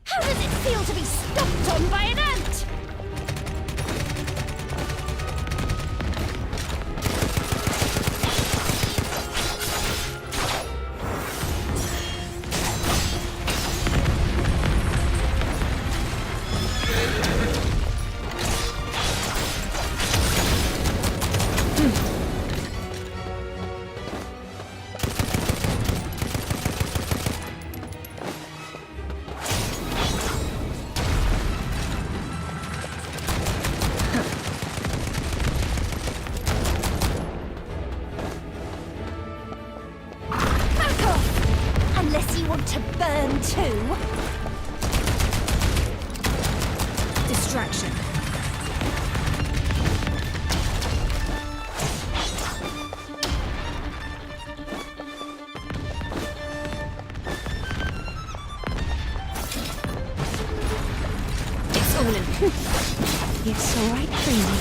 How does it feel to be stomped on by an ant? Unless you want to burn too. Distraction. It's all in. It's all right, Creamy.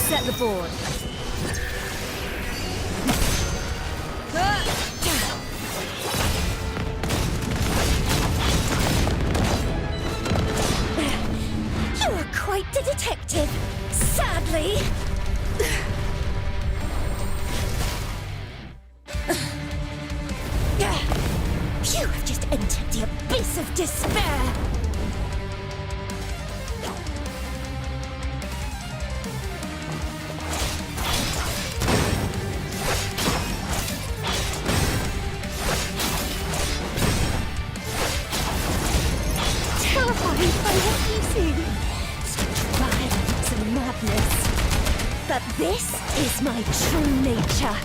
Set the board. You are quite the detective, sadly. You have just entered the abyss of despair. Terrified by what you see. Such violence and madness. But this is my true nature.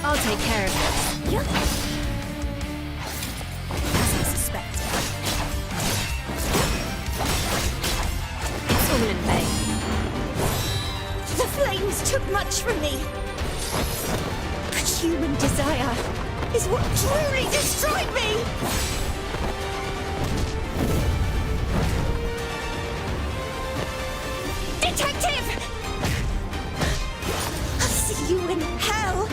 I'll take care of it. Yep. As I suspected. It's all in vain. The flames took much from me. But human desire is what truly destroyed me! Detective! I'll see you in hell!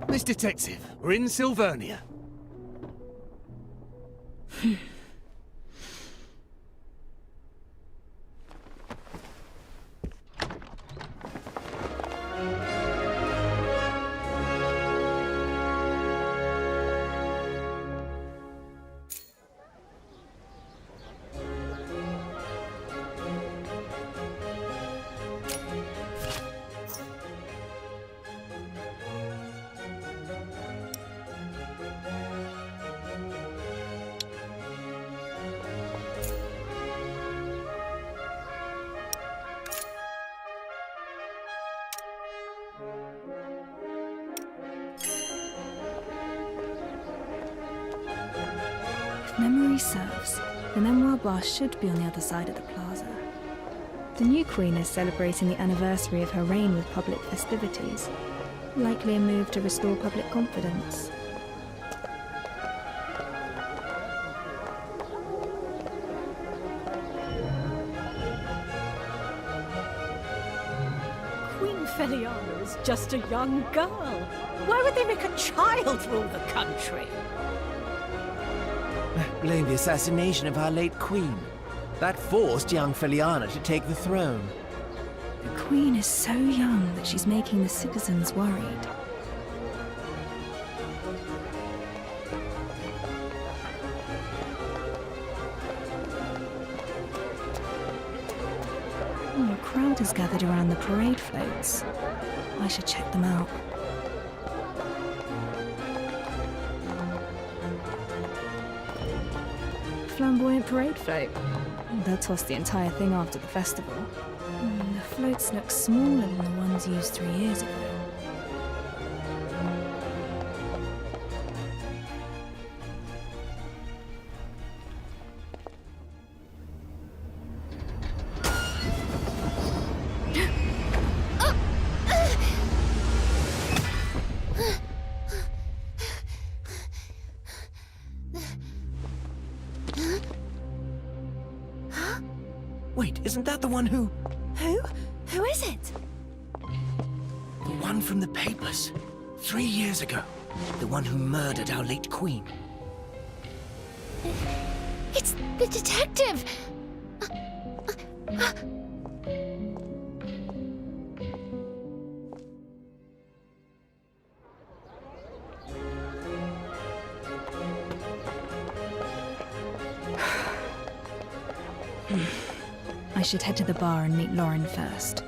Miss Detective, we're in Sylvernia. If memory serves, the memoir bar should be on the other side of the plaza. The new queen is celebrating the anniversary of her reign with public festivities, likely a move to restore public confidence. Queen Feliana is just a young girl. Why would they make a child rule the country? Blame the assassination of our late queen. That forced young Feliana to take the throne. The queen is so young that she's making the citizens worried. Oh, a crowd has gathered around the parade floats. I should check them out. Flamboyant parade float. They'll toss the entire thing after the festival. The floats look smaller than the ones used 3 years ago. Wait, isn't that the one who... Who? Who is it? The one from the papers. 3 years ago. The one who murdered our late queen. It's the detective! I should head to the bar and meet Lauren first.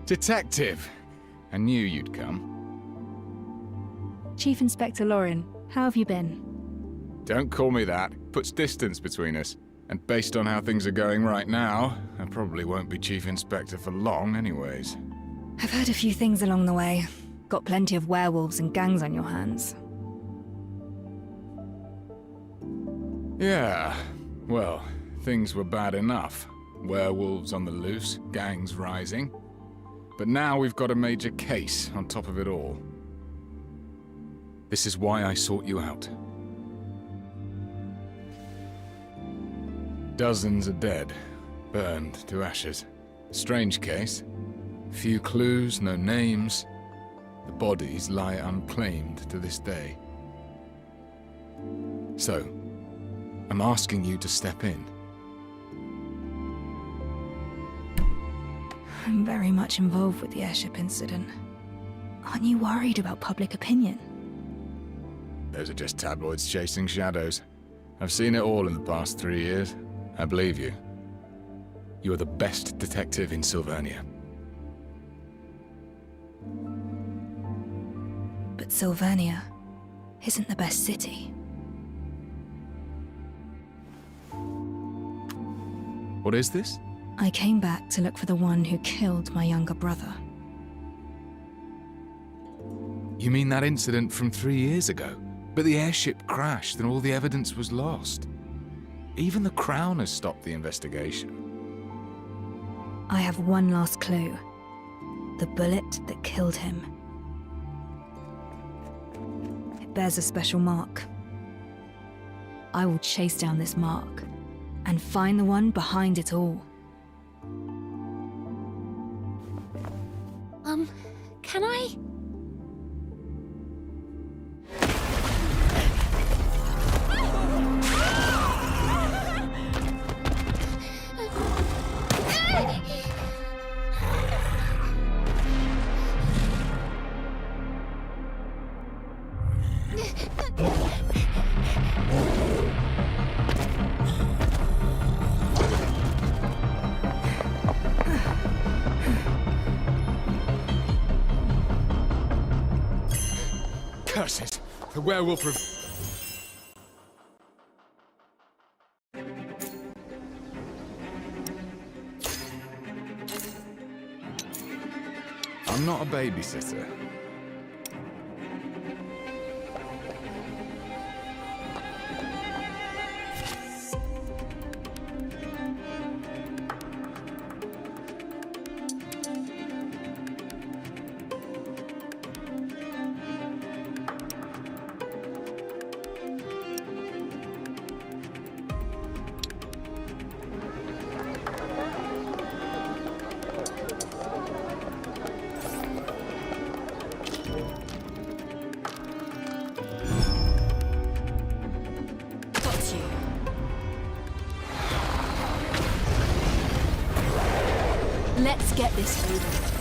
Detective! I knew you'd come. Chief Inspector Lauren, how have you been? Don't call me that. Puts distance between us. And based on how things are going right now, I probably won't be Chief Inspector for long anyways. I've heard a few things along the way. Got plenty of werewolves and gangs on your hands. Yeah, well, things were bad enough. Werewolves on the loose, gangs rising. But now we've got a major case on top of it all. This is why I sought you out. Dozens are dead, burned to ashes. Strange case. Few clues, no names. The bodies lie unclaimed to this day. So, I'm asking you to step in. I'm very much involved with the airship incident. Aren't you worried about public opinion? Those are just tabloids chasing shadows. I've seen it all in the past 3 years. I believe you. You are the best detective in Sylvania. But Sylvania isn't the best city. What is this? I came back to look for the one who killed my younger brother. You mean that incident from 3 years ago? But the airship crashed and all the evidence was lost. Even the Crown has stopped the investigation. I have one last clue. The bullet that killed him. It bears a special mark. I will chase down this mark and find the one behind it all. Can I? Curses! The werewolf I'm not a babysitter. Got you. Let's get this over with.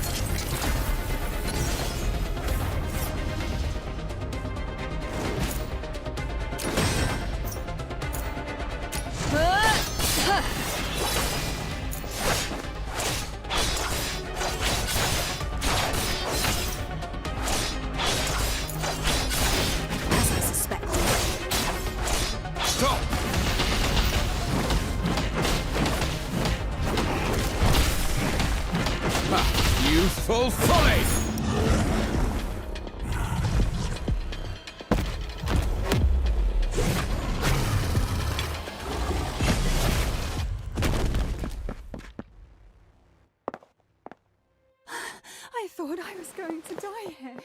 As I suspected. Stop! Ah, youthful folly! I thought I was going to die here.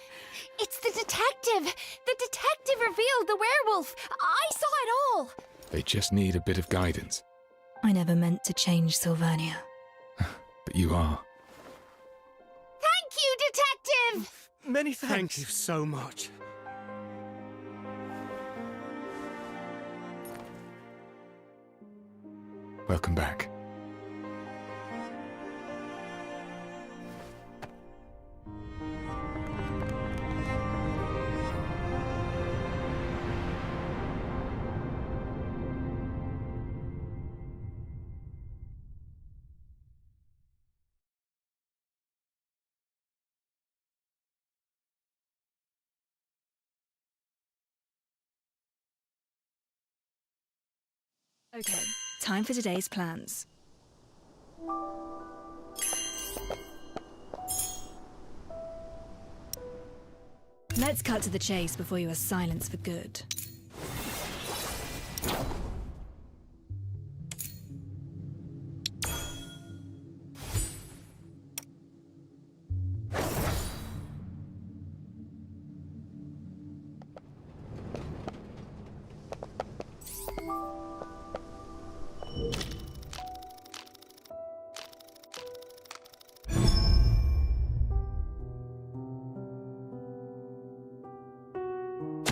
It's the detective! The detective revealed the werewolf! I saw it all! They just need a bit of guidance. I never meant to change Sylvania. But you are. Thank you, detective! Many thanks. Thank you so much. Welcome back. Okay, time for today's plans. Let's cut to the chase before you are silenced for good.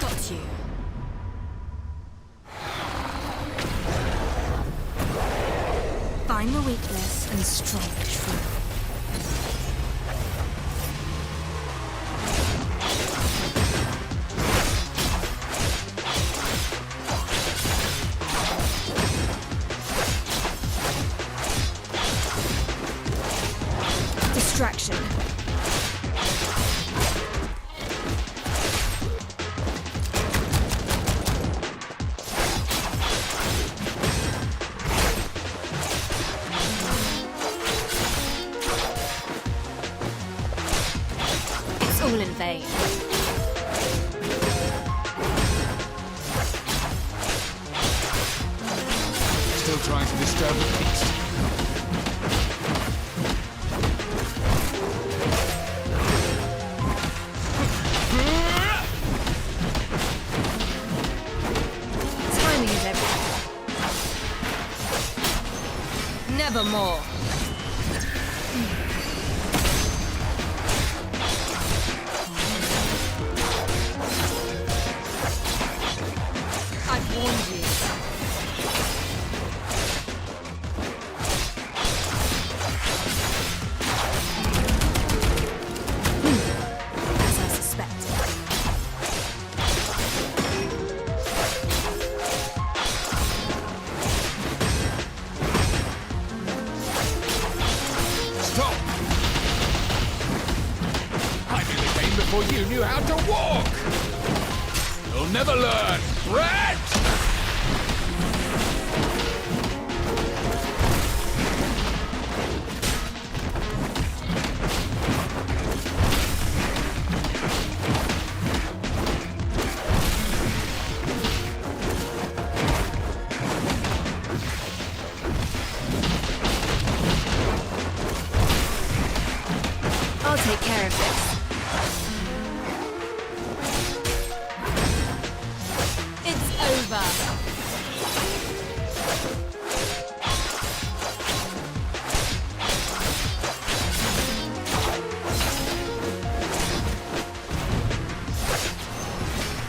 Got you. Find the weakness and strike true. Distraction. It's all in vain. Still trying to disturb the peace. Timing is everything. Nevermore. I've warned you. As I suspected. Stop! I knew the game before you knew how to walk! You'll never learn! Rat! I'll take care of this. It's over.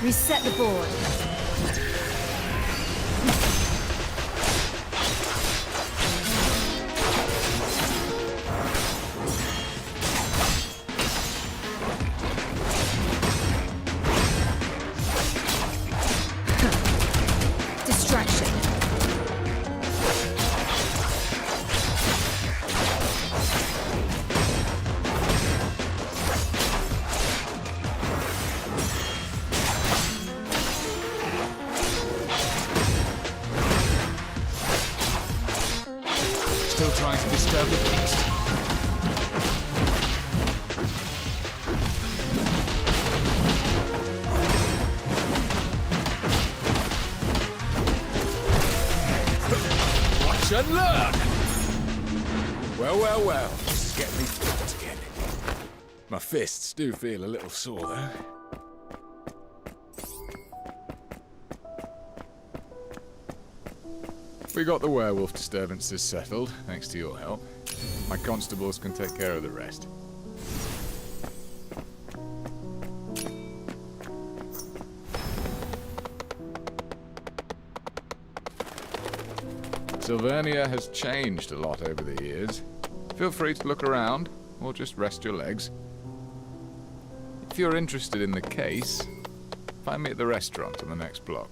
Reset the board. Distraction. Still trying to disturb the peace. Watch and learn! Well. This is getting me fucked again. My fists do feel a little sore, though. We got the werewolf disturbances settled, thanks to your help. My constables can take care of the rest. Sylvernia has changed a lot over the years. Feel free to look around, or just rest your legs. If you're interested in the case, find me at the restaurant on the next block.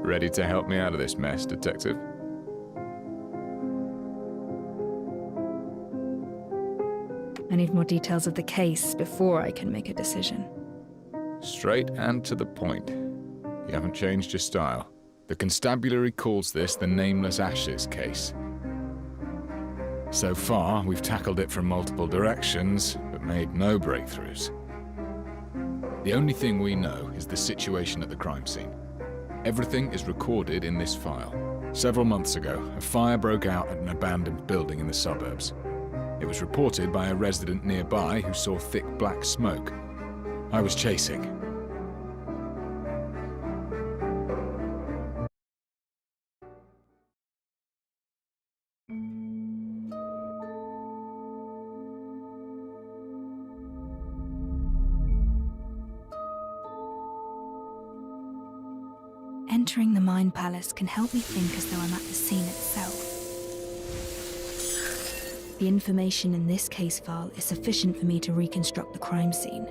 Ready to help me out of this mess, Detective? I need more details of the case before I can make a decision. Straight and to the point. You haven't changed your style. The constabulary calls this the Nameless Ashes case. So far, we've tackled it from multiple directions, but made no breakthroughs. The only thing we know is the situation at the crime scene. Everything is recorded in this file. Several months ago, a fire broke out at an abandoned building in the suburbs. It was reported by a resident nearby who saw thick black smoke. I was chasing. Entering the Mind Palace can help me think as though I'm at the scene itself. The information in this case file is sufficient for me to reconstruct the crime scene.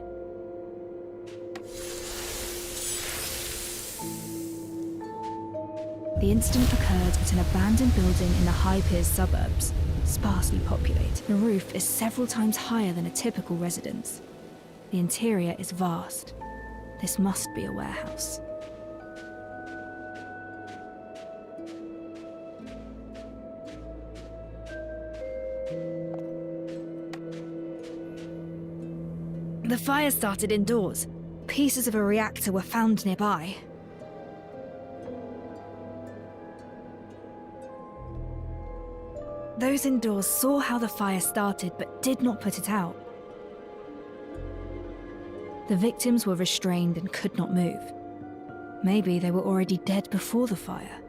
The incident occurred at an abandoned building in the High Piers suburbs, sparsely populated. The roof is several times higher than a typical residence. The interior is vast. This must be a warehouse. The fire started indoors. Pieces of a reactor were found nearby. Those indoors saw how the fire started but did not put it out. The victims were restrained and could not move. Maybe they were already dead before the fire.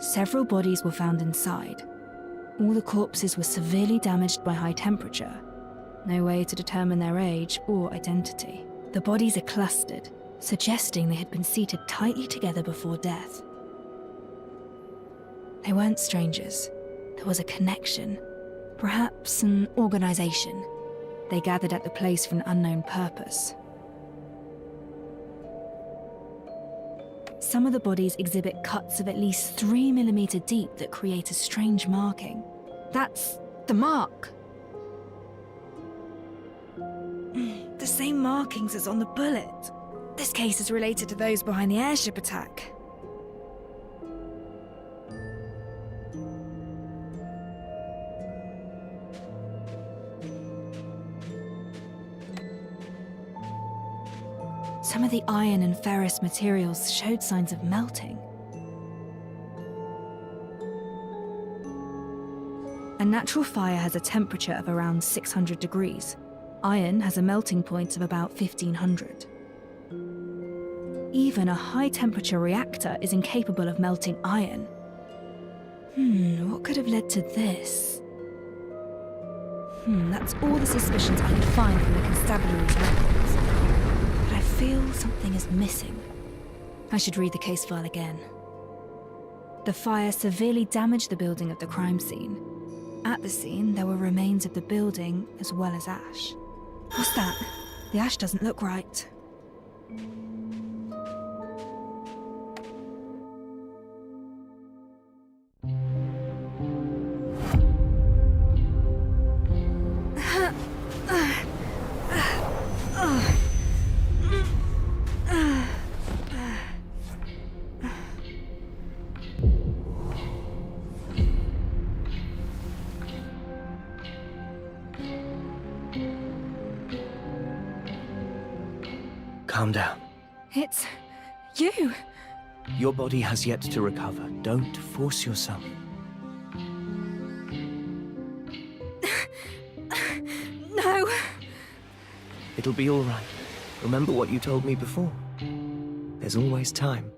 Several bodies were found inside. All the corpses were severely damaged by high temperature. No way to determine their age or identity. The bodies are clustered, suggesting they had been seated tightly together before death. They weren't strangers. There was a connection, perhaps an organization. They gathered at the place for an unknown purpose. Some of the bodies exhibit cuts of at least 3 millimeters deep that create a strange marking. That's the mark. The same markings as on the bullet. This case is related to those behind the airship attack. Some of the iron and ferrous materials showed signs of melting. A natural fire has a temperature of around 600 degrees. Iron has a melting point of about 1500. Even a high-temperature reactor is incapable of melting iron. What could have led to this? That's all the suspicions I could find from the constabulary's records. But I feel something is missing. I should read the case file again. The fire severely damaged the building of the crime scene. At the scene, there were remains of the building as well as ash. What's that? The ash doesn't look right. Calm down. It's you. Your body has yet to recover. Don't force yourself. No. It'll be all right. Remember what you told me before. There's always time.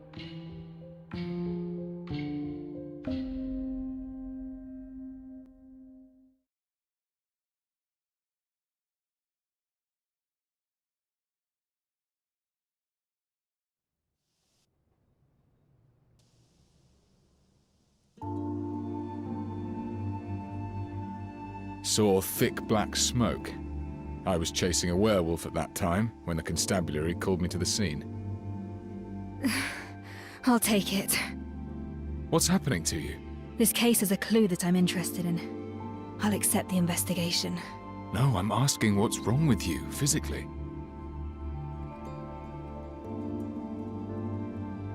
Saw thick black smoke. I was chasing a werewolf at that time when the constabulary called me to the scene. I'll take it. What's happening to you? This case is a clue that I'm interested in. I'll accept the investigation. No, I'm asking what's wrong with you, physically.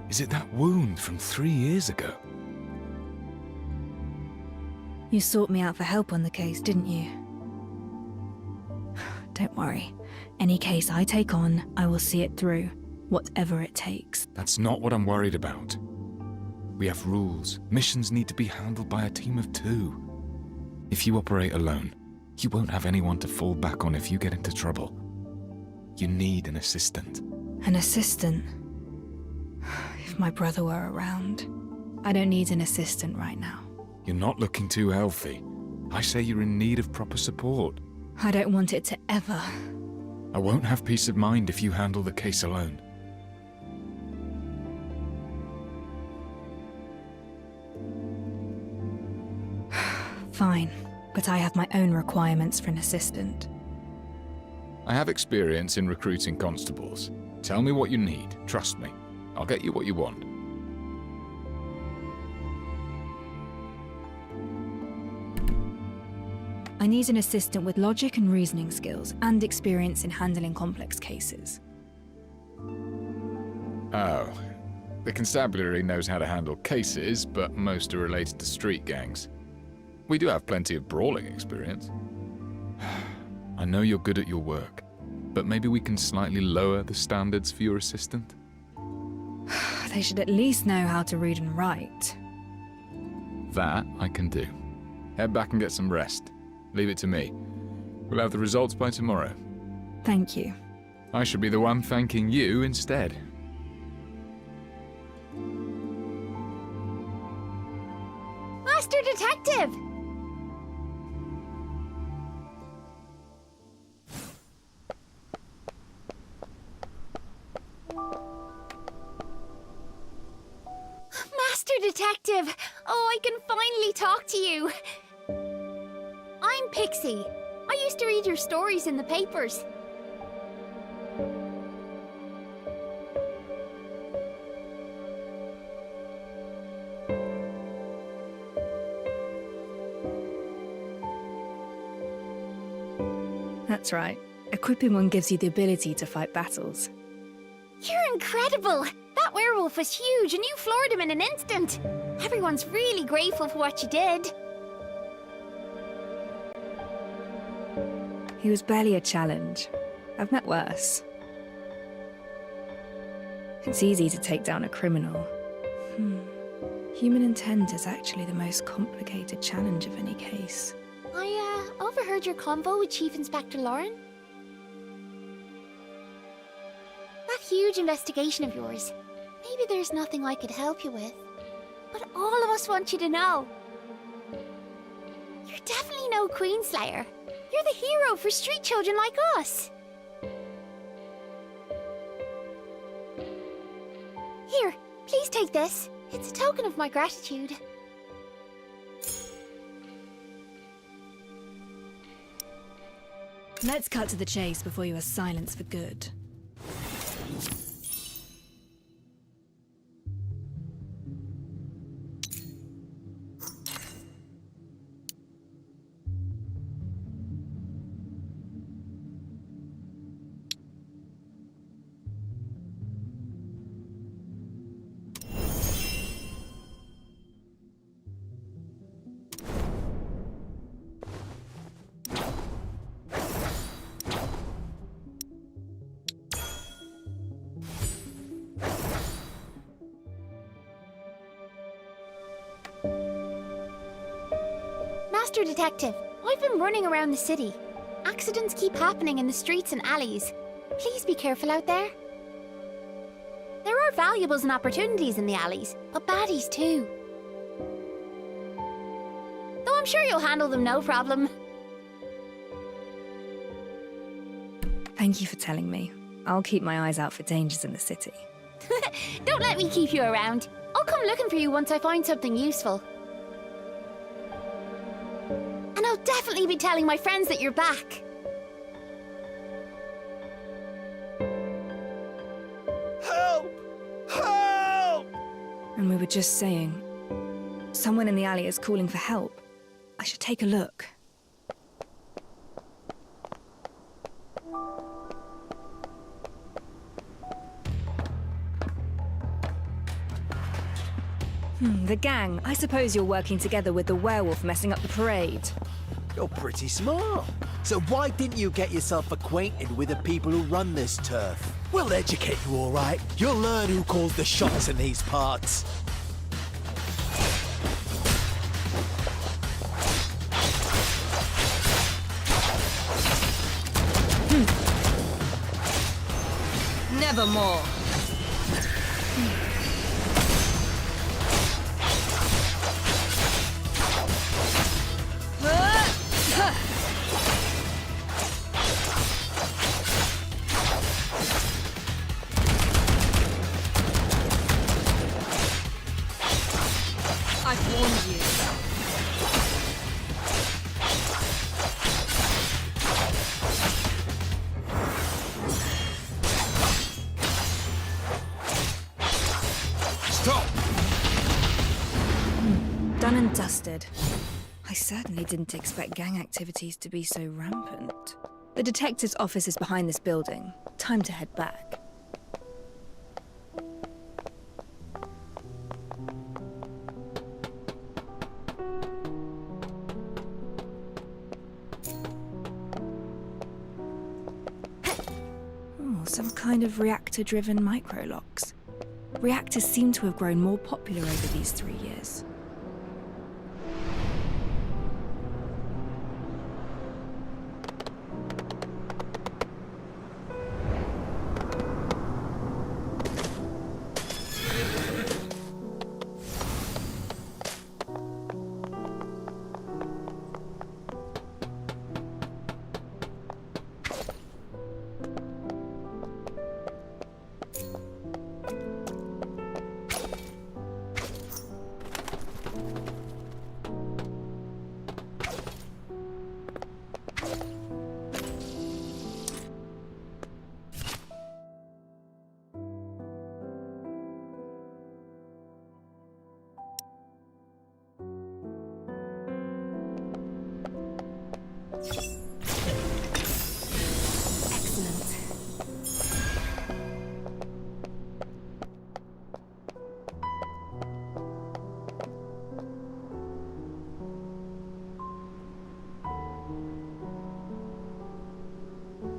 Is it that wound from 3 years ago? You sought me out for help on the case, didn't you? Don't worry. Any case I take on, I will see it through, whatever it takes. That's not what I'm worried about. We have rules. Missions need to be handled by a team of 2. If you operate alone, you won't have anyone to fall back on if you get into trouble. You need an assistant. An assistant? If my brother were around. I don't need an assistant right now. You're not looking too healthy. I say you're in need of proper support. I don't want it to ever. I won't have peace of mind if you handle the case alone. Fine, but I have my own requirements for an assistant. I have experience in recruiting constables. Tell me what you need. Trust me. I'll get you what you want. I need an assistant with logic and reasoning skills and experience in handling complex cases. Oh. The constabulary knows how to handle cases, but most are related to street gangs. We do have plenty of brawling experience. I know you're good at your work, but maybe we can slightly lower the standards for your assistant? They should at least know how to read and write. That I can do. Head back and get some rest. Leave it to me. We'll have the results by tomorrow. Thank you. I should be the one thanking you instead. Master Detective! Master Detective! Oh, I can finally talk to you. I'm Pixie. I used to read your stories in the papers. That's right. Equipping one gives you the ability to fight battles. You're incredible! That werewolf was huge and you floored him in an instant. Everyone's really grateful for what you did. He was barely a challenge. I've met worse. It's easy to take down a criminal. Human intent is actually the most complicated challenge of any case. I overheard your convo with Chief Inspector Lauren. That huge investigation of yours. Maybe there's nothing I could help you with. But all of us want you to know. You're definitely no Queenslayer. You're the hero for street children like us. Here, please take this. It's a token of my gratitude. Let's cut to the chase before you are silenced for good. Master Detective, I've been running around the city. Accidents keep happening in the streets and alleys. Please be careful out there. There are valuables and opportunities in the alleys, but baddies too. Though I'm sure you'll handle them no problem. Thank you for telling me. I'll keep my eyes out for dangers in the city. Don't let me keep you around. I'll come looking for you once I find something useful. And I'll definitely be telling my friends that you're back. Help! Help! And we were just saying, someone in the alley is calling for help. I should take a look. The gang. I suppose you're working together with the werewolf messing up the parade. You're pretty smart. So why didn't you get yourself acquainted with the people who run this turf? We'll educate you, all right. You'll learn who calls the shots in these parts. Nevermore. I've warned you. Stop! Done and dusted. I certainly didn't expect gang activities to be so rampant. The detective's office is behind this building. Time to head back. Oh, some kind of reactor-driven microlocks. Reactors seem to have grown more popular over these 3 years.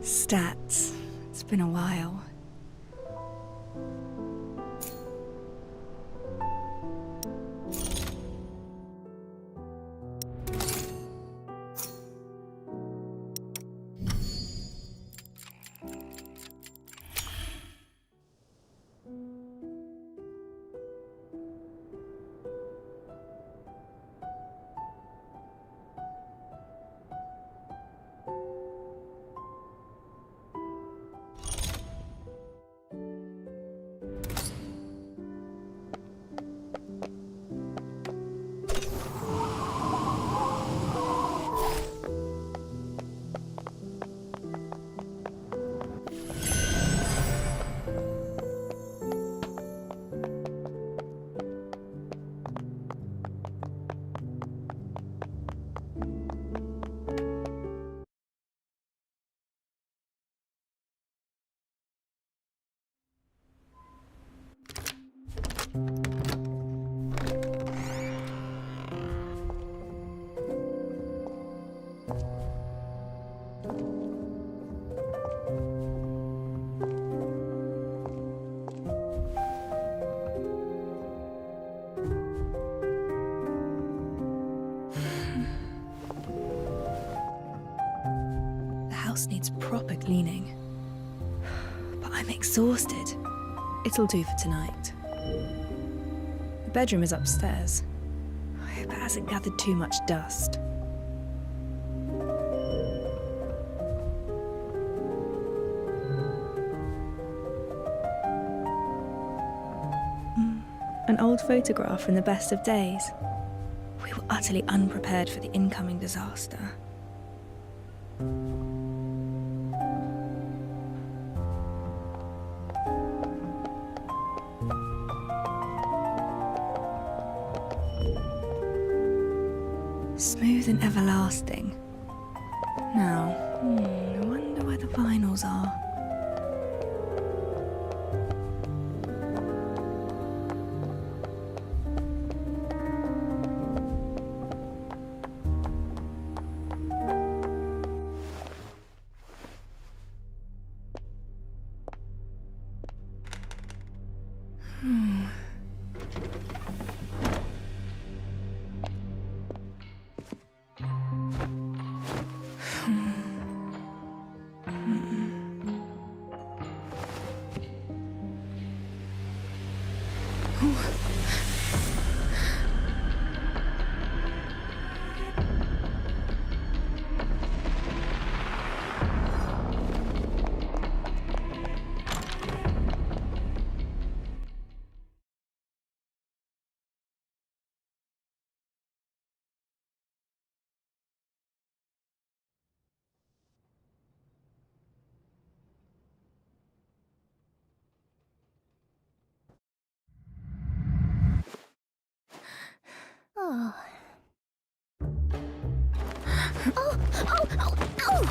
Stats. It's been a while. The house needs proper cleaning. But I'm exhausted. It'll do for tonight. The bedroom is upstairs. I hope it hasn't gathered too much dust. An old photograph from the best of days. We were utterly unprepared for the incoming disaster. Smooth and everlasting. Now, I wonder where the vinyls are. Oh. Oh, oh, oh, oh!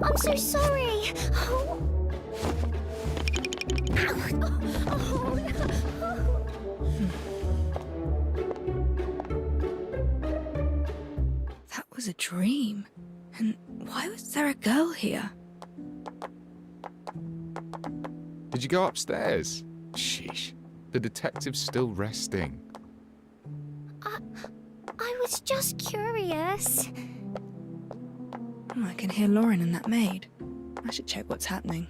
I'm so sorry. Oh. Oh, no. That was a dream. And why was there a girl here? Did you go upstairs? Sheesh. The detective's still resting. I was just curious. I can hear Lauren and that maid. I should check what's happening.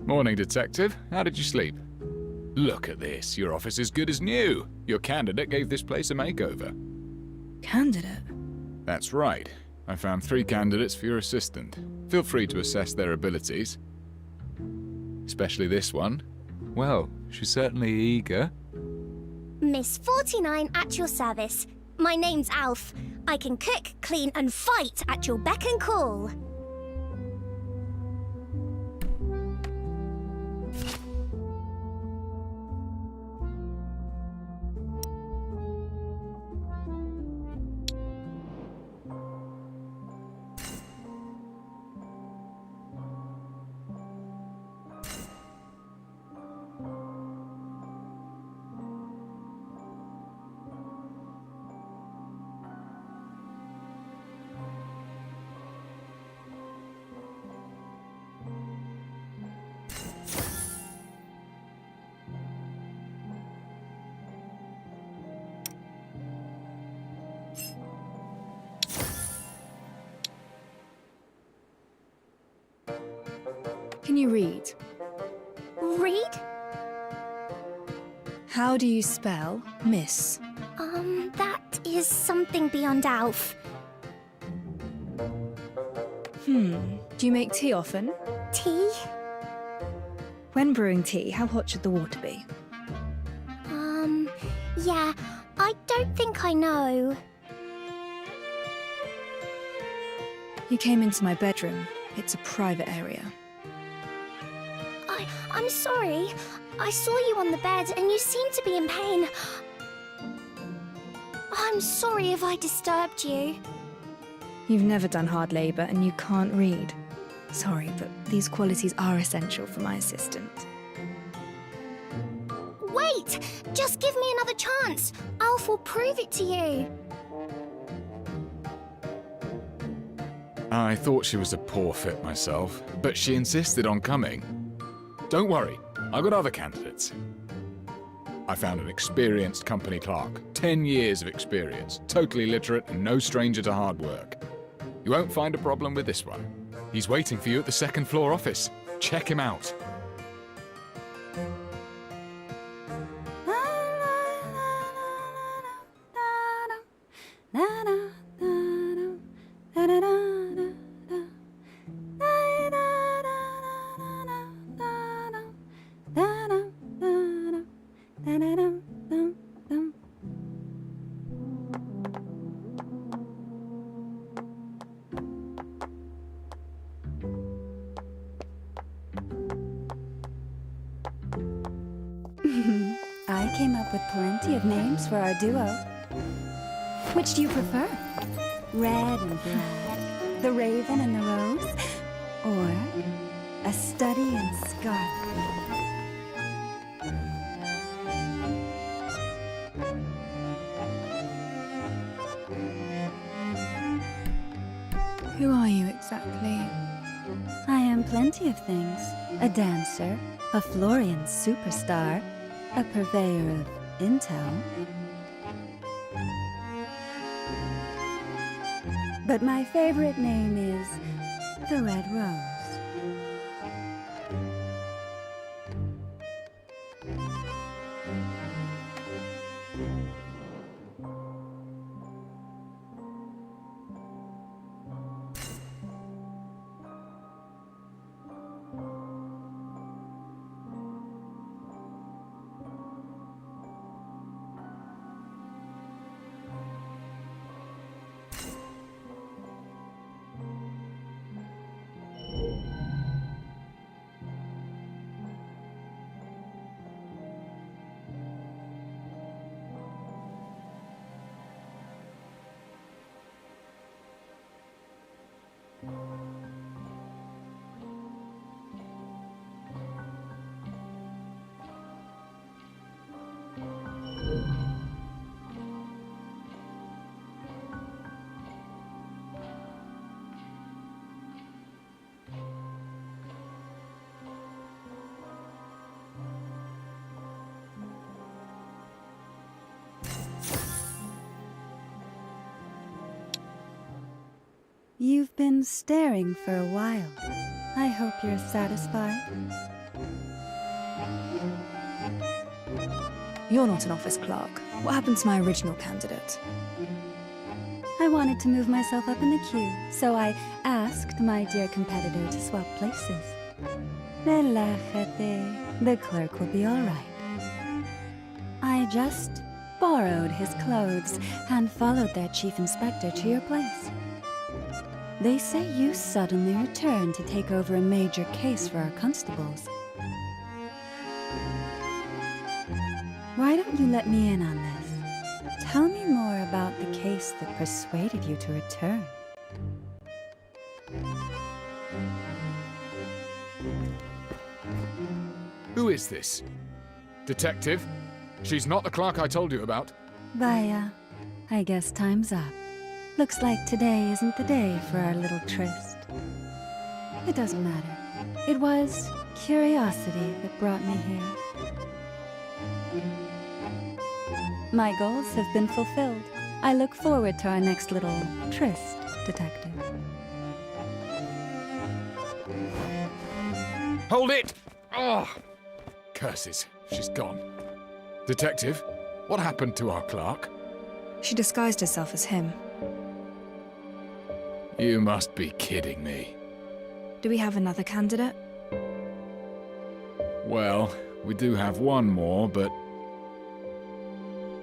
Morning, detective. How did you sleep? Look at this. Your office is good as new. Your candidate gave this place a makeover. Candidate? That's right. I found 3 candidates for your assistant. Feel free to assess their abilities. Especially this one. Well, she's certainly eager. Miss 49 at your service. My name's Alf. I can cook, clean, and fight at your beck and call. Can you read? Read? How do you spell miss? That is something beyond Alf. Do you make tea often? Tea? When brewing tea, how hot should the water be? Yeah, I don't think I know. You came into my bedroom. It's a private area. I'm sorry. I saw you on the bed and you seemed to be in pain. I'm sorry if I disturbed you. You've never done hard labor and you can't read. Sorry, but these qualities are essential for my assistant. Wait! Just give me another chance. Alf will prove it to you. I thought she was a poor fit myself, but she insisted on coming. Don't worry, I've got other candidates. I found an experienced company clerk, 10 years of experience, totally literate and no stranger to hard work. You won't find a problem with this one. He's waiting for you at the second floor office. Check him out. I came up with plenty of names for our duo. Which do you prefer? Red and black, the raven and the rose, or a study and scarlet? Who are you exactly? I am plenty of things. A dancer, a Florian superstar, a purveyor of intel. But my favorite name is the Red Rose. You've been staring for a while. I hope you're satisfied. You're not an office clerk. What happened to my original candidate? I wanted to move myself up in the queue, so I asked my dear competitor to swap places. Relájate. The clerk will be all right. I just borrowed his clothes and followed their chief inspector to your place. They say you suddenly returned to take over a major case for our constables. Why don't you let me in on this? Tell me more about the case that persuaded you to return. Who is this? Detective? She's not the clerk I told you about. Vaya, I guess time's up. Looks like today isn't the day for our little tryst. It doesn't matter. It was curiosity that brought me here. My goals have been fulfilled. I look forward to our next little tryst, Detective. Hold it! Oh! Curses. She's gone. Detective, what happened to our clerk? She disguised herself as him. You must be kidding me. Do we have another candidate? Well, we do have one more, but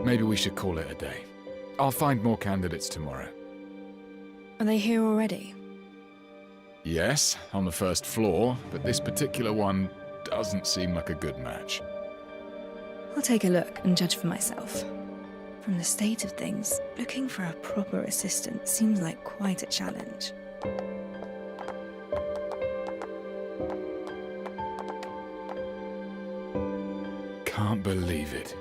maybe we should call it a day. I'll find more candidates tomorrow. Are they here already? Yes, on the first floor, but this particular one doesn't seem like a good match. I'll take a look and judge for myself. From the state of things, looking for a proper assistant seems like quite a challenge. Can't believe it.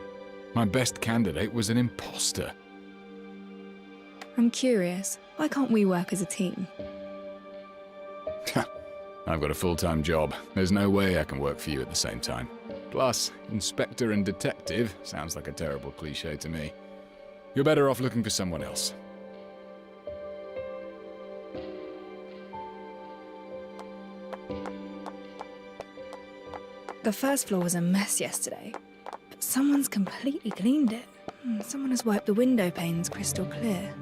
My best candidate was an imposter. I'm curious, why can't we work as a team? I've got a full-time job. There's no way I can work for you at the same time. Plus, inspector and detective sounds like a terrible cliché to me. You're better off looking for someone else. The first floor was a mess yesterday, but someone's completely cleaned it. Someone has wiped the window panes crystal clear.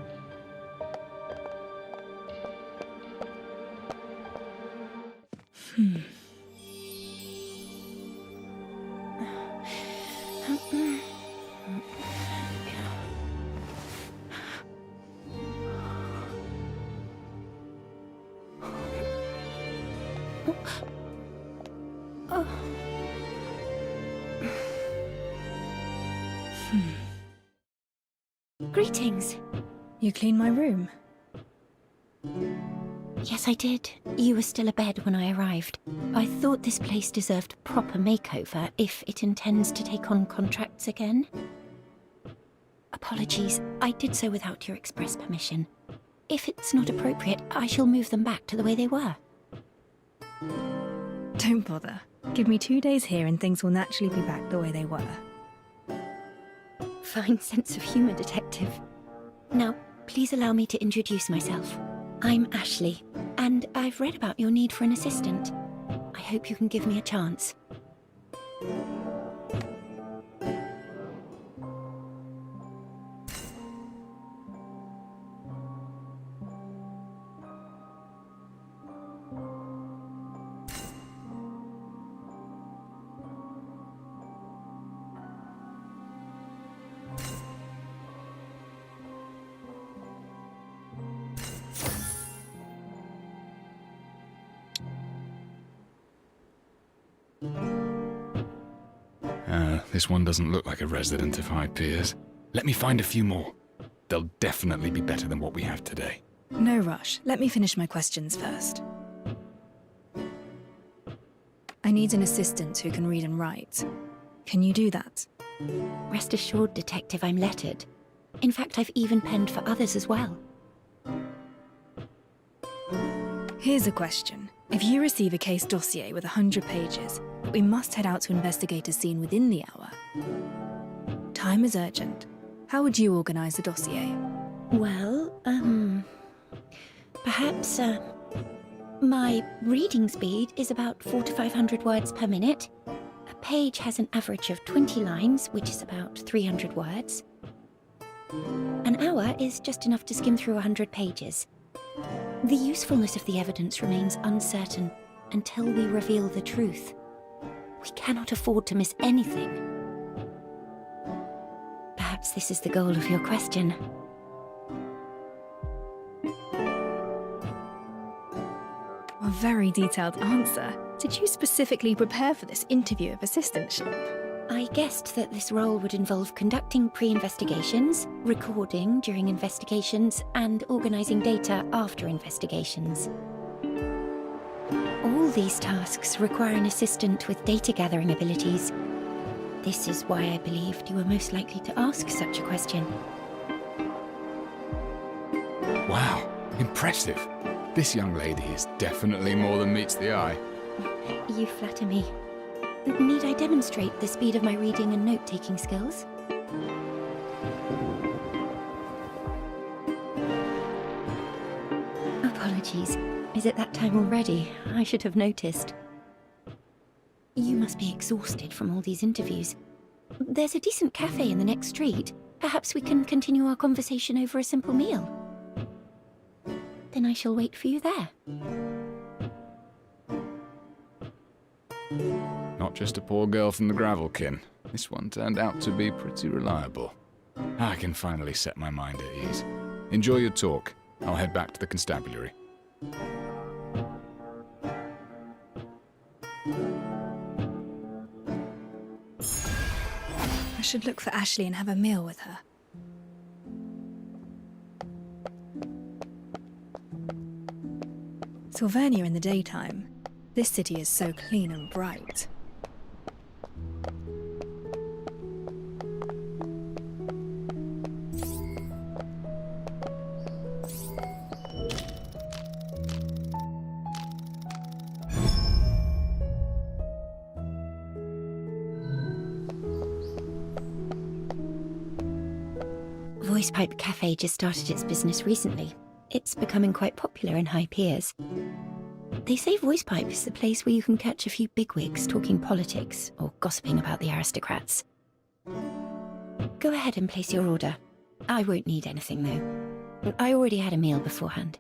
Greetings. You cleaned my room. Yes, I did. You were still abed when I arrived. I thought this place deserved a proper makeover if it intends to take on contracts again. Apologies, I did so without your express permission. If it's not appropriate, I shall move them back to the way they were. Don't bother. Give me 2 days here and things will naturally be back the way they were. Fine sense of humour, Detective. Now, please allow me to introduce myself. I'm Ashley, and I've read about your need for an assistant. I hope you can give me a chance. This one doesn't look like a resident of High Piers. Let me find a few more. They'll definitely be better than what we have today. No rush. Let me finish my questions first. I need an assistant who can read and write. Can you do that? Rest assured, Detective, I'm lettered. In fact, I've even penned for others as well. Here's a question. If you receive a case dossier with 100 pages, but we must head out to investigate a scene within the hour. Time is urgent. How would you organise the dossier? Well, perhaps, my reading speed is about 400 to 500 words per minute. A page has an average of 20 lines, which is about 300 words. An hour is just enough to skim through 100 pages. The usefulness of the evidence remains uncertain until we reveal the truth. We cannot afford to miss anything. Perhaps this is the goal of your question. A very detailed answer. Did you specifically prepare for this interview of assistantship? I guessed that this role would involve conducting pre-investigations, recording during investigations, and organising data after investigations. All these tasks require an assistant with data-gathering abilities. This is why I believed you were most likely to ask such a question. Wow, impressive. This young lady is definitely more than meets the eye. You flatter me. Need I demonstrate the speed of my reading and note-taking skills? Apologies. Is it that time already? I should have noticed. You must be exhausted from all these interviews. There's a decent cafe in the next street. Perhaps we can continue our conversation over a simple meal. Then I shall wait for you there. Not just a poor girl from the Gravelkin. This one turned out to be pretty reliable. I can finally set my mind at ease. Enjoy your talk. I'll head back to the constabulary. I should look for Ashley and have a meal with her. Sylvania in the daytime. This city is so clean and bright. VoicePipe Cafe just started its business recently. It's becoming quite popular in High Piers. They say VoicePipe is the place where you can catch a few bigwigs talking politics or gossiping about the aristocrats. Go ahead and place your order. I won't need anything, though. I already had a meal beforehand.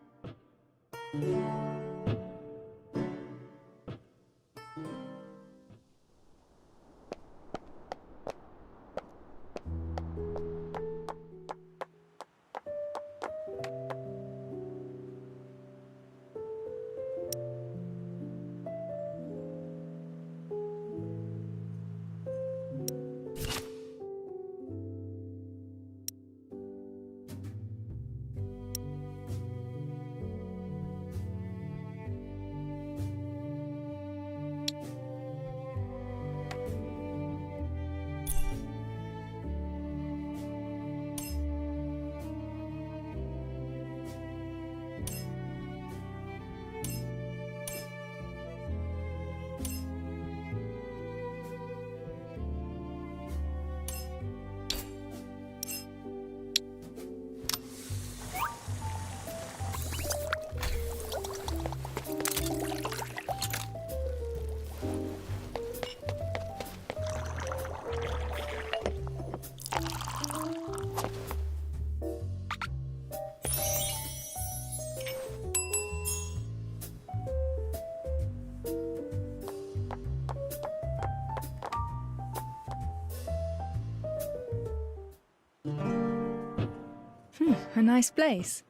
A nice place.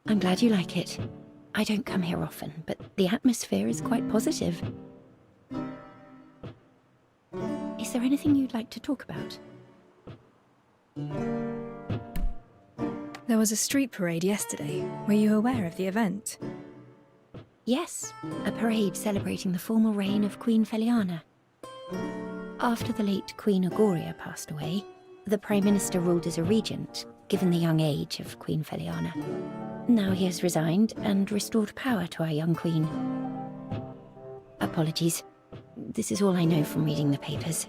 I'm glad you like it. I don't come here often, but the atmosphere is quite positive. Is there anything you'd like to talk about? There was a street parade yesterday. Were you aware of the event? Yes, a parade celebrating the formal reign of Queen Feliana. After the late Queen Agoria passed away, the Prime Minister ruled as a regent, given the young age of Queen Feliana. Now he has resigned and restored power to our young queen. Apologies. This is all I know from reading the papers.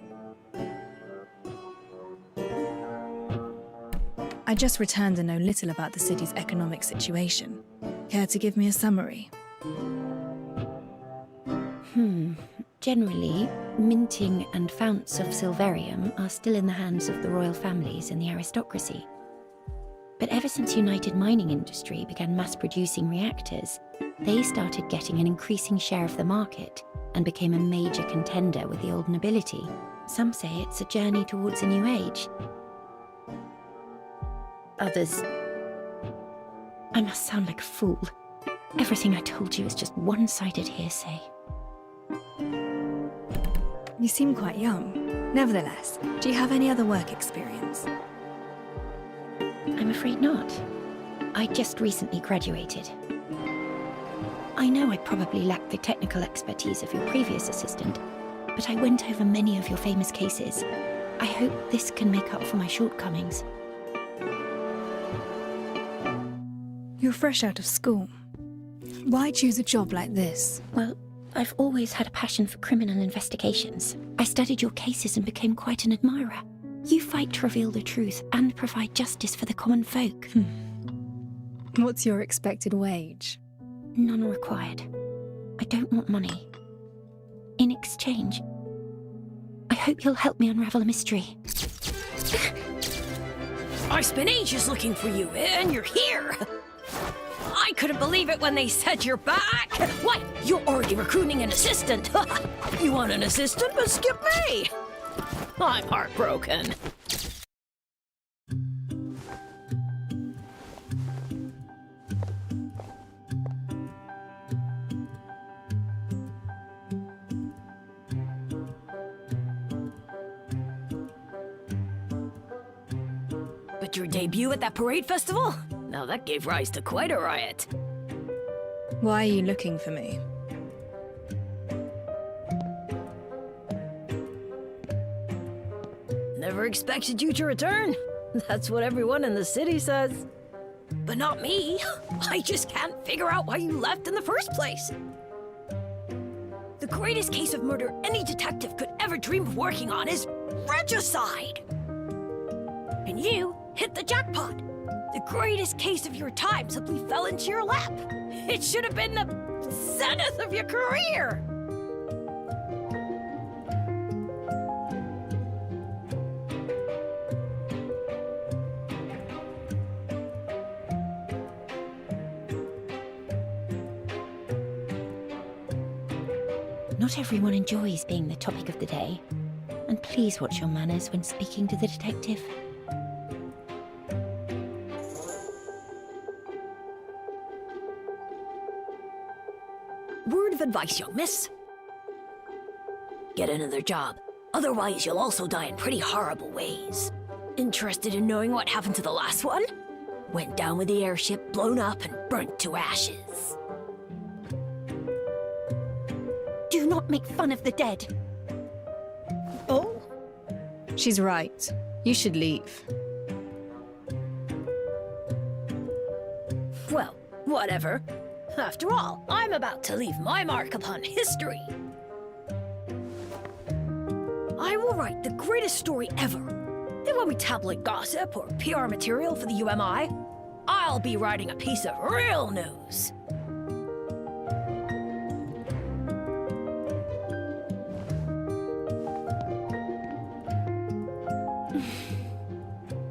I just returned and know little about the city's economic situation. Care to give me a summary? Generally, minting and founts of silverium are still in the hands of the royal families and the aristocracy. But ever since United Mining Industry began mass-producing reactors, they started getting an increasing share of the market and became a major contender with the old nobility. Some say it's a journey towards a new age. Others... I must sound like a fool. Everything I told you is just one-sided hearsay. You seem quite young. Nevertheless, do you have any other work experience? I'm afraid not. I just recently graduated. I know I probably lack the technical expertise of your previous assistant, but I went over many of your famous cases. I hope this can make up for my shortcomings. You're fresh out of school. Why choose a job like this? Well, I've always had a passion for criminal investigations. I studied your cases and became quite an admirer. You fight to reveal the truth and provide justice for the common folk. What's your expected wage? None required. I don't want money. In exchange, I hope you'll help me unravel a mystery. I spent ages looking for you, and you're here! I couldn't believe it when they said you're back! What? You're already recruiting an assistant! You want an assistant, but skip me! I'm heartbroken. But your debut at that parade festival? Now that gave rise to quite a riot. Why are you looking for me? Never expected you to return. That's what everyone in the city says. But not me. I just can't figure out why you left in the first place. The greatest case of murder any detective could ever dream of working on is regicide. And you hit the jackpot. The greatest case of your time simply fell into your lap. It should have been the zenith of your career. Not everyone enjoys being the topic of the day. And please watch your manners when speaking to the detective. Word of advice, young miss. Get another job. Otherwise, you'll also die in pretty horrible ways. Interested in knowing what happened to the last one? Went down with the airship, blown up and burnt to ashes. Do not make fun of the dead. Oh? She's right. You should leave. Well, whatever. After all, I'm about to leave my mark upon history. I will write the greatest story ever. It won't be tabloid gossip or PR material for the UMI. I'll be writing a piece of real news.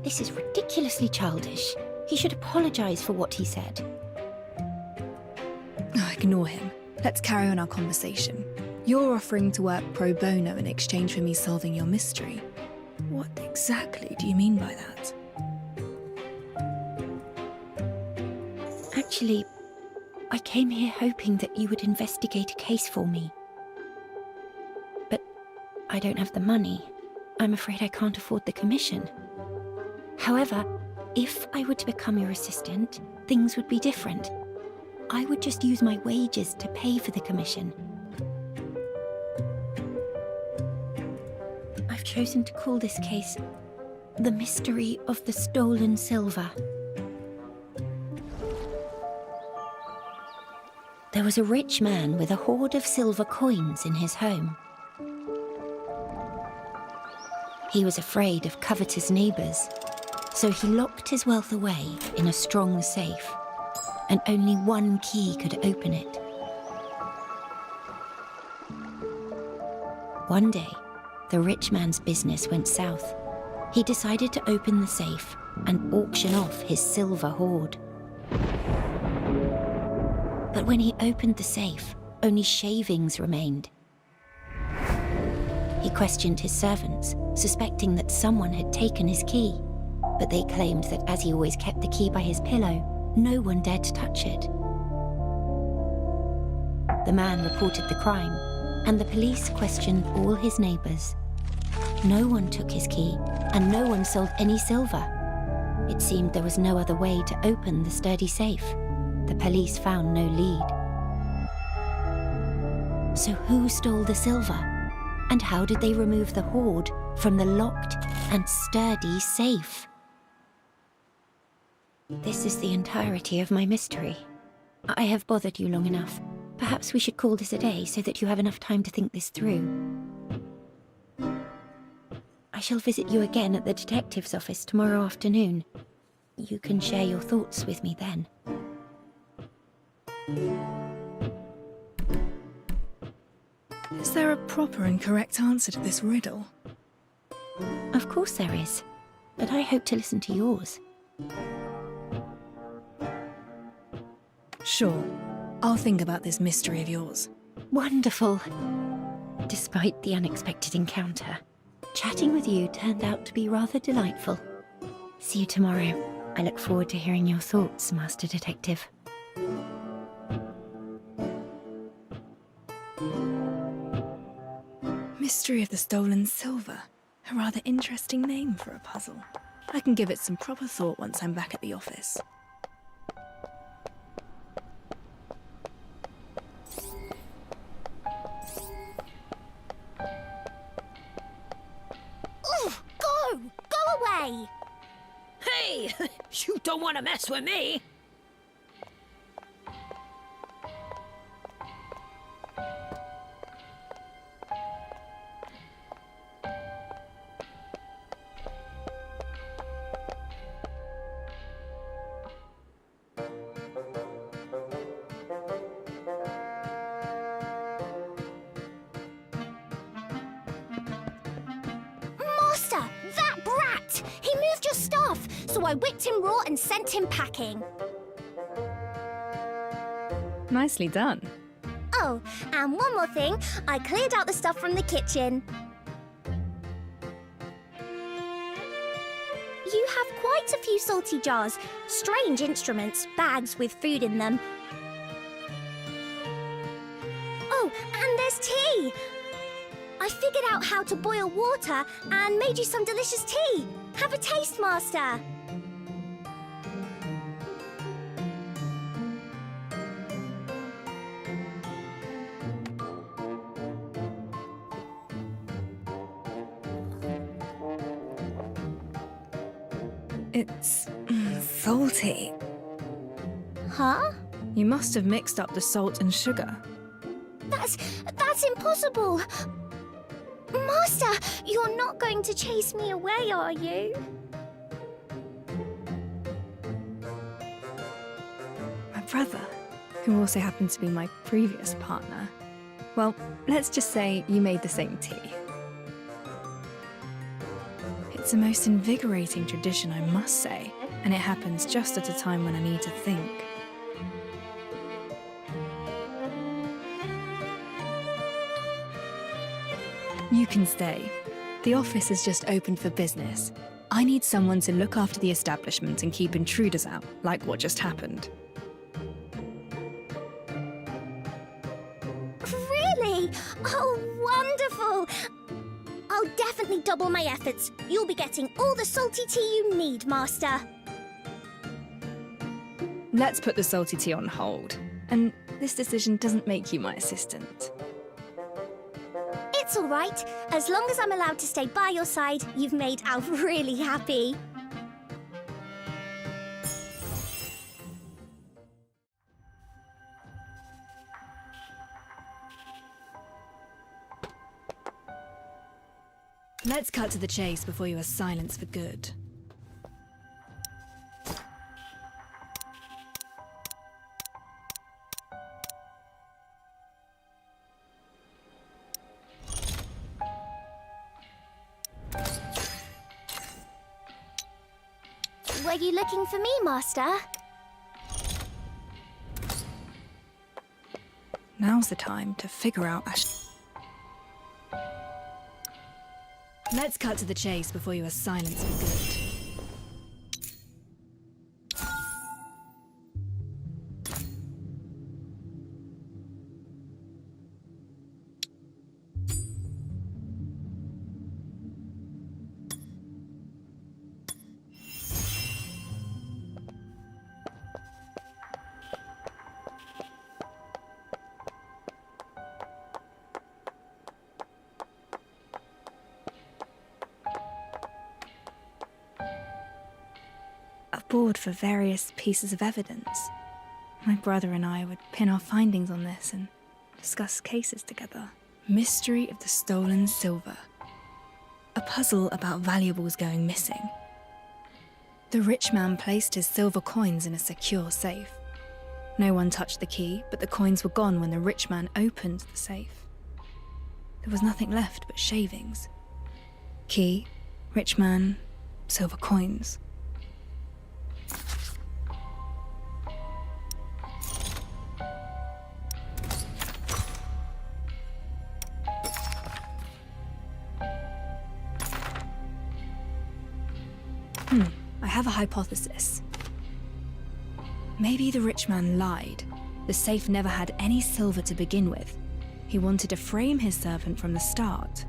This is ridiculously childish. He should apologize for what he said. Ignore him. Let's carry on our conversation. You're offering to work pro bono in exchange for me solving your mystery. What exactly do you mean by that? Actually, I came here hoping that you would investigate a case for me. But I don't have the money. I'm afraid I can't afford the commission. However, if I were to become your assistant, things would be different. I would just use my wages to pay for the commission. I've chosen to call this case The Mystery of the Stolen Silver. There was a rich man with a hoard of silver coins in his home. He was afraid of covetous neighbours, so he locked his wealth away in a strong safe, and only one key could open it. One day, the rich man's business went south. He decided to open the safe and auction off his silver hoard. But when he opened the safe, only shavings remained. He questioned his servants, suspecting that someone had taken his key, but they claimed that as he always kept the key by his pillow, no one dared to touch it. The man reported the crime, and the police questioned all his neighbours. No one took his key, and no one sold any silver. It seemed there was no other way to open the sturdy safe. The police found no lead. So who stole the silver? And how did they remove the hoard from the locked and sturdy safe? This is the entirety of my mystery. I have bothered you long enough. Perhaps we should call this a day so that you have enough time to think this through. I shall visit you again at the detective's office tomorrow afternoon. You can share your thoughts with me then. Is there a proper and correct answer to this riddle? Of course there is, but I hope to listen to yours. Sure. I'll think about this mystery of yours. Wonderful. Despite the unexpected encounter, chatting with you turned out to be rather delightful. See you tomorrow. I look forward to hearing your thoughts, Master Detective. Mystery of the Stolen Silver. A rather interesting name for a puzzle. I can give it some proper thought once I'm back at the office. Oof! Go! Go away! Hey, you don't want to mess with me. Master! That brat! He moved your stuff, so I whipped him raw and sent him packing. Nicely done. Oh, and one more thing. I cleared out the stuff from the kitchen. You have quite a few salty jars, strange instruments, bags with food in them. Oh, and there's tea! I figured out how to boil water and made you some delicious tea. Have a taste, Master. It's salty. Huh? You must have mixed up the salt and sugar. That's impossible. Master, you're not going to chase me away, are you? My brother, who also happened to be my previous partner. Well, let's just say you made the same tea. It's a most invigorating tradition, I must say, and it happens just at a time when I need to think. You can stay. The office is just open for business. I need someone to look after the establishment and keep intruders out, like what just happened. Oh, wonderful! I'll definitely double my efforts. You'll be getting all the salty tea you need, Master. Let's put the salty tea on hold. And this decision doesn't make you my assistant. It's all right. As long as I'm allowed to stay by your side, you've made Alf really happy. Let's cut to the chase before you are silenced for good. Were you looking for me, Master? Now's the time to figure out Let's cut to the chase before you are silenced for good. A board for various pieces of evidence. My brother and I would pin our findings on this and discuss cases together. Mystery of the stolen silver. A puzzle about valuables going missing. The rich man placed his silver coins in a secure safe. No one touched the key, but the coins were gone when the rich man opened the safe. There was nothing left but shavings. Key, rich man, silver coins. I have a hypothesis. Maybe the rich man lied. The safe never had any silver to begin with. He wanted to frame his servant from the start.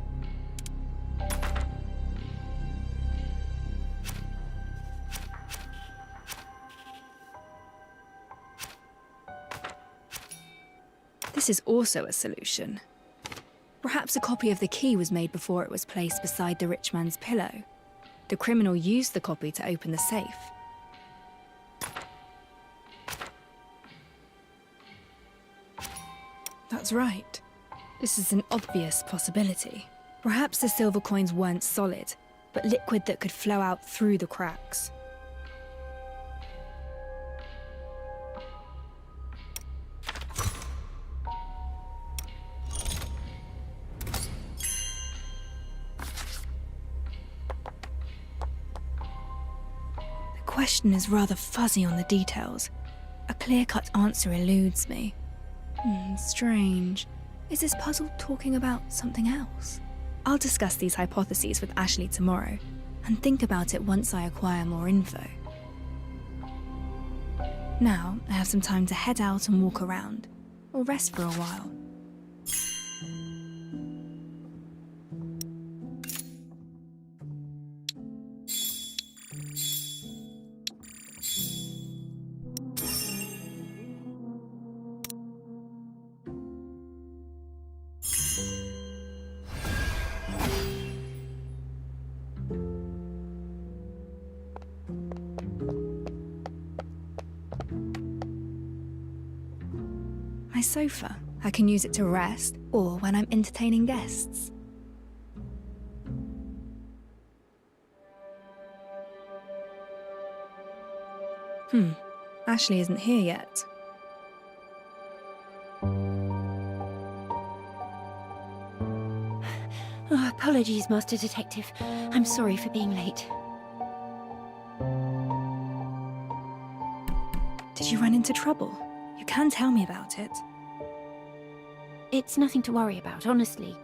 This is also a solution. Perhaps a copy of the key was made before it was placed beside the rich man's pillow. The criminal used the copy to open the safe. That's right. This is an obvious possibility. Perhaps the silver coins weren't solid, but liquid that could flow out through the cracks. The question is rather fuzzy on the details. A clear-cut answer eludes me. Strange. Is this puzzle talking about something else? I'll discuss these hypotheses with Ashley tomorrow, and think about it once I acquire more info. Now, I have some time to head out and walk around, or rest for a while. My sofa. I can use it to rest, or when I'm entertaining guests. Ashley isn't here yet. Oh, apologies, Master Detective. I'm sorry for being late. Did you run into trouble? You can tell me about it. It's nothing to worry about, honestly.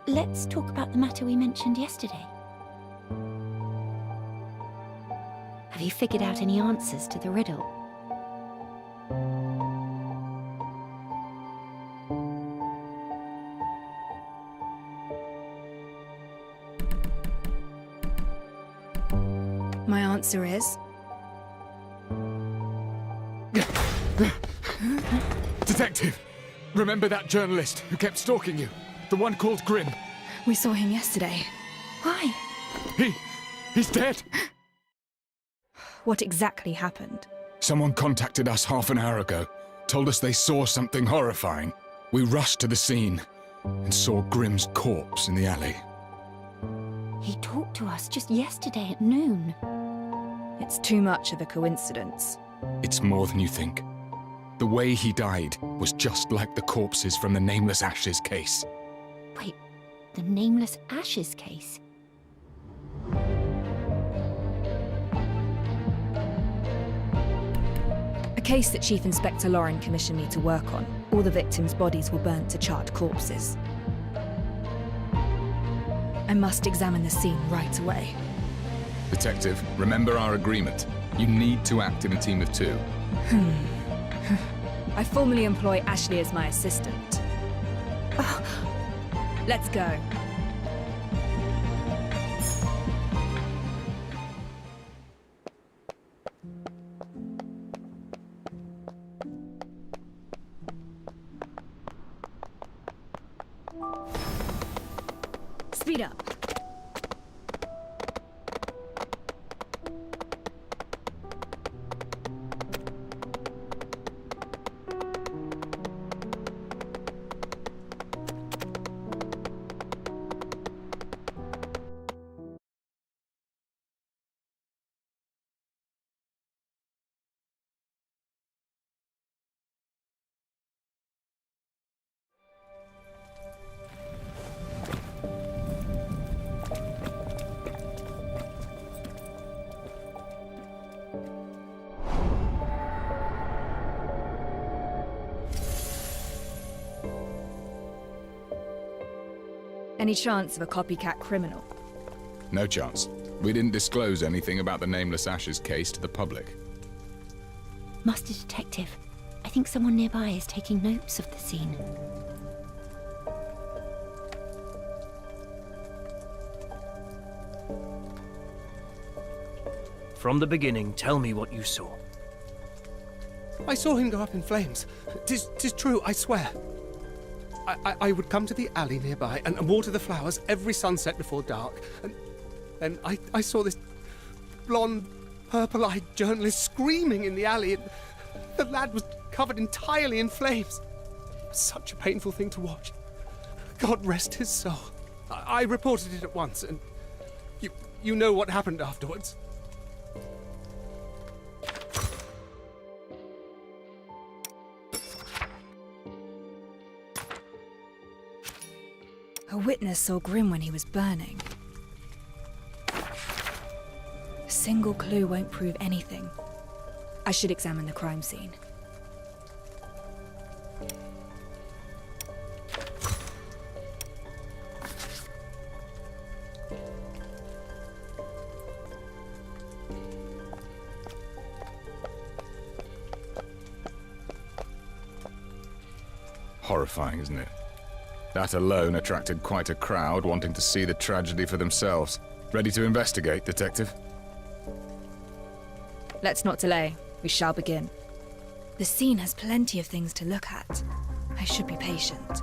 Let's talk about the matter we mentioned yesterday. Have you figured out any answers to the riddle? My answer is... Detective! Remember that journalist who kept stalking you? The one called Grimm? We saw him yesterday. Why? He's dead! What exactly happened? Someone contacted us half an hour ago, told us they saw something horrifying. We rushed to the scene and saw Grimm's corpse in the alley. He talked to us just yesterday at noon. It's too much of a coincidence. It's more than you think. The way he died was just like the corpses from the Nameless Ashes case. Wait, the Nameless Ashes case? A case that Chief Inspector Lauren commissioned me to work on. All the victims' bodies were burnt to charred corpses. I must examine the scene right away. Detective, remember our agreement. You need to act in a team of two. I formally employ Ashley as my assistant. Let's go. Speed up. Any chance of a copycat criminal? No chance. We didn't disclose anything about the Nameless Ashes case to the public. Master Detective, I think someone nearby is taking notes of the scene. From the beginning, tell me what you saw. I saw him go up in flames. Tis true, I swear. I would come to the alley nearby and water the flowers every sunset before dark. And then I saw this blonde, purple-eyed journalist screaming in the alley, and the lad was covered entirely in flames. It was such a painful thing to watch. God rest his soul. I reported it at once, and you know what happened afterwards. A witness saw Grimm when he was burning. A single clue won't prove anything. I should examine the crime scene. Horrifying, isn't it? That alone attracted quite a crowd wanting to see the tragedy for themselves. Ready to investigate, Detective? Let's not delay. We shall begin. The scene has plenty of things to look at. I should be patient.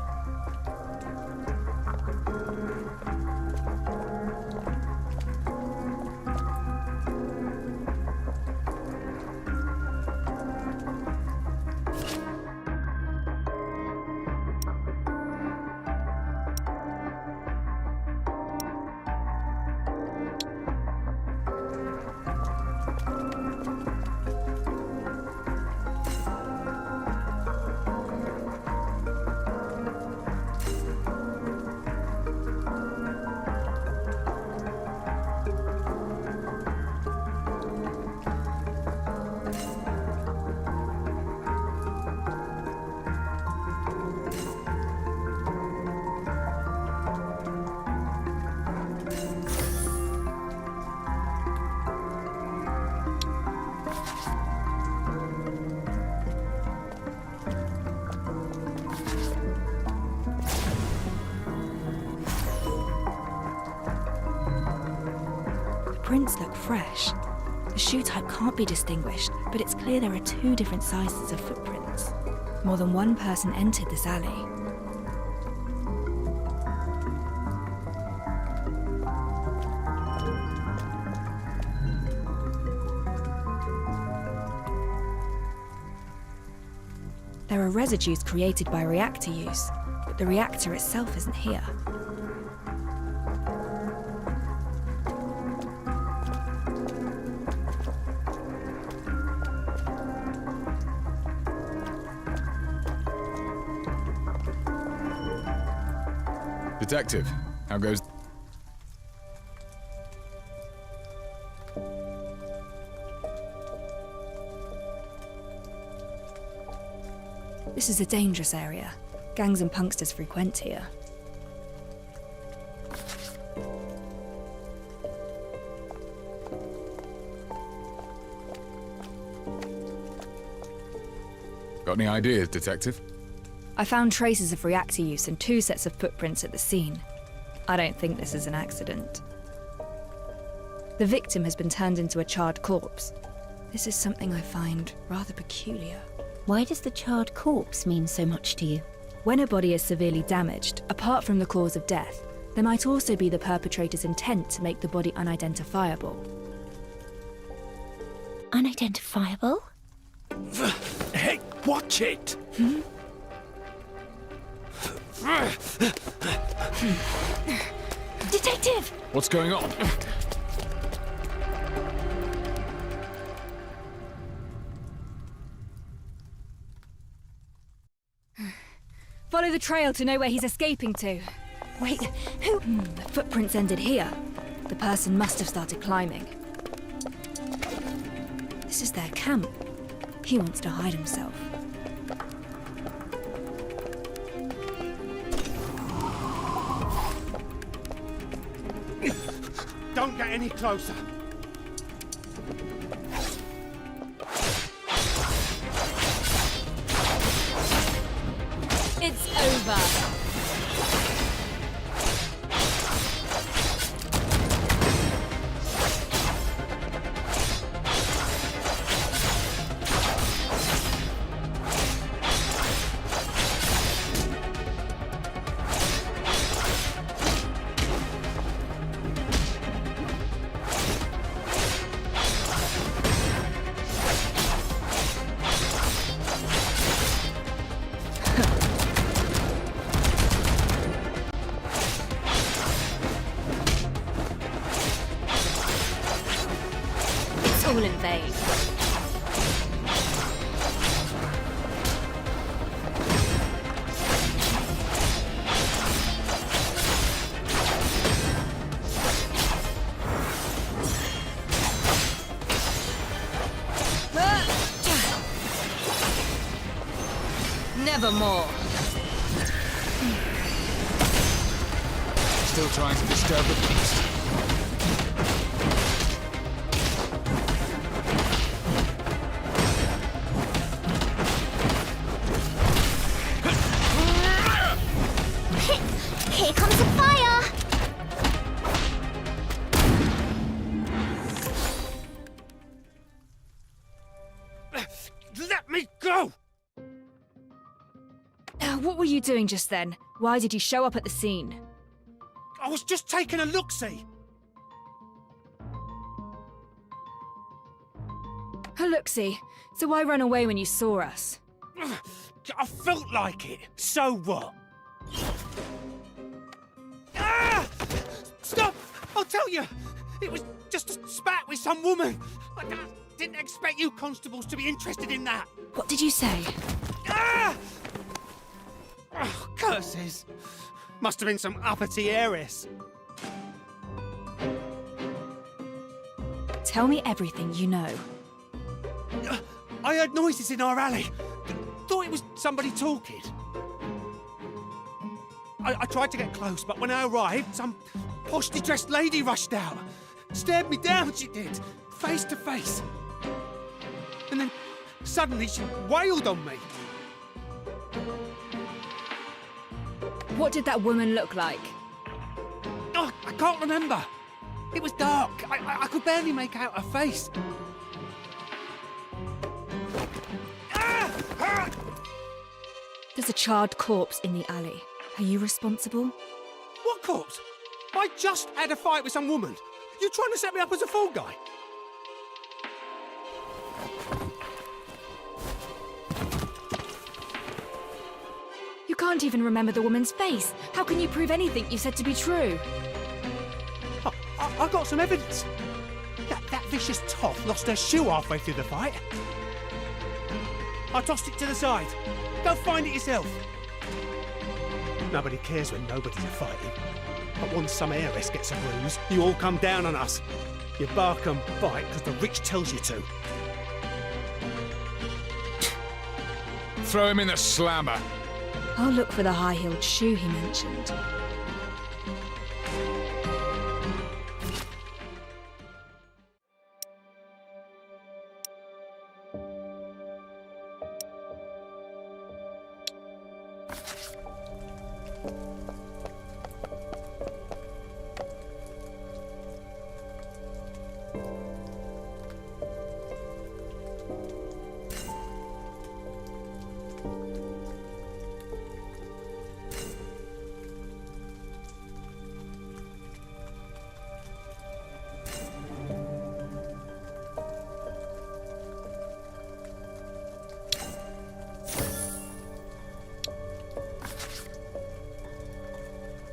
Prints look fresh. The shoe type can't be distinguished, but it's clear there are 2 different sizes of footprints. More than one person entered this alley. There are residues created by reactor use, but the reactor itself isn't here. Detective, how goes... This is a dangerous area. Gangs and punksters frequent here. Got any ideas, Detective? I found traces of reactor use and 2 sets of footprints at the scene. I don't think this is an accident. The victim has been turned into a charred corpse. This is something I find rather peculiar. Why does the charred corpse mean so much to you? When a body is severely damaged, apart from the cause of death, there might also be the perpetrator's intent to make the body unidentifiable. Unidentifiable? Hey, watch it! Detective! What's going on? Follow the trail to know where he's escaping to. Wait, who? The footprints ended here. The person must have started climbing. This is their camp. He wants to hide himself. Don't get any closer. It's over. All in vain. Nevermore. Still trying to disturb the peace. Here comes the fire! Let me go! What were you doing just then? Why did you show up at the scene? I was just taking a look-see. A look-see. So why run away when you saw us? I felt like it. So what? Ah! Stop! I'll tell you. It was just a spat with some woman. I didn't expect you constables to be interested in that. What did you say? Ah! Oh, curses. Must have been some uppity heiress. Tell me everything you know. I heard noises in our alley. Thought it was somebody talking. I tried to get close, but when I arrived, some poshly dressed lady rushed out. Stared me down, she did, face to face. And then suddenly she wailed on me. What did that woman look like? Oh, I can't remember. It was dark. I could barely make out her face. There's a charred corpse in the alley. Are you responsible? What corpse? I just had a fight with some woman. You trying to set me up as a fall guy? You can't even remember the woman's face. How can you prove anything you said to be true? I got some evidence. That vicious toff lost her shoe halfway through the fight. I tossed it to the side. Go find it yourself. Nobody cares when nobody's fighting. But once some heiress gets a bruise, you all come down on us. You bark and bite because the rich tells you to. Throw him in the slammer. I'll look for the high-heeled shoe he mentioned.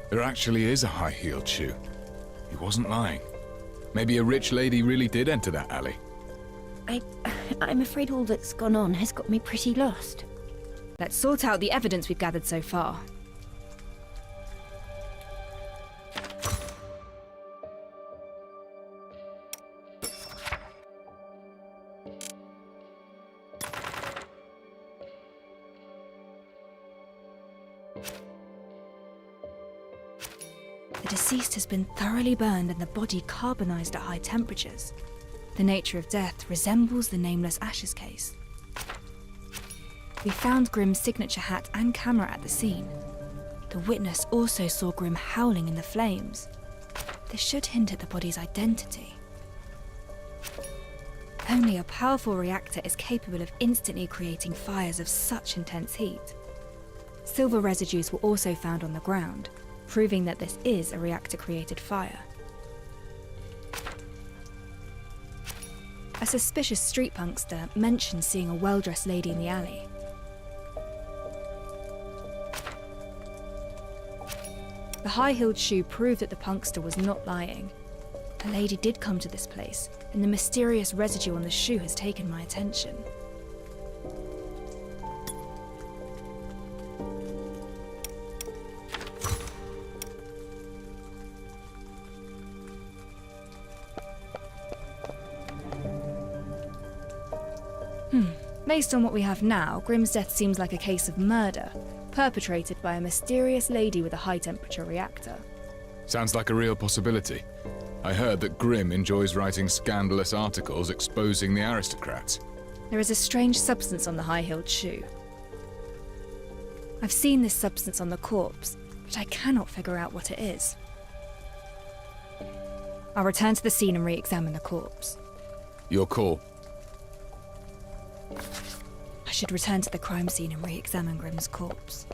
There actually is a high-heeled shoe. He wasn't lying. Maybe a rich lady really did enter that alley. I'm afraid all that's gone on has got me pretty lost. Let's sort out the evidence we've gathered so far. The deceased has been thoroughly burned and the body carbonized at high temperatures. The nature of death resembles the nameless Ashes case. We found Grimm's signature hat and camera at the scene. The witness also saw Grimm howling in the flames. This should hint at the body's identity. Only a powerful reactor is capable of instantly creating fires of such intense heat. Silver residues were also found on the ground, proving that this is a reactor-created fire. A suspicious street punkster mentioned seeing a well-dressed lady in the alley. The high-heeled shoe proved that the punkster was not lying. A lady did come to this place, and the mysterious residue on the shoe has taken my attention. Based on what we have now, Grimm's death seems like a case of murder, perpetrated by a mysterious lady with a high-temperature reactor. Sounds like a real possibility. I heard that Grimm enjoys writing scandalous articles exposing the aristocrats. There is a strange substance on the high-heeled shoe. I've seen this substance on the corpse, but I cannot figure out what it is. I'll return to the scene and re-examine the corpse. Your call. I should return to the crime scene and re-examine Grimm's corpse.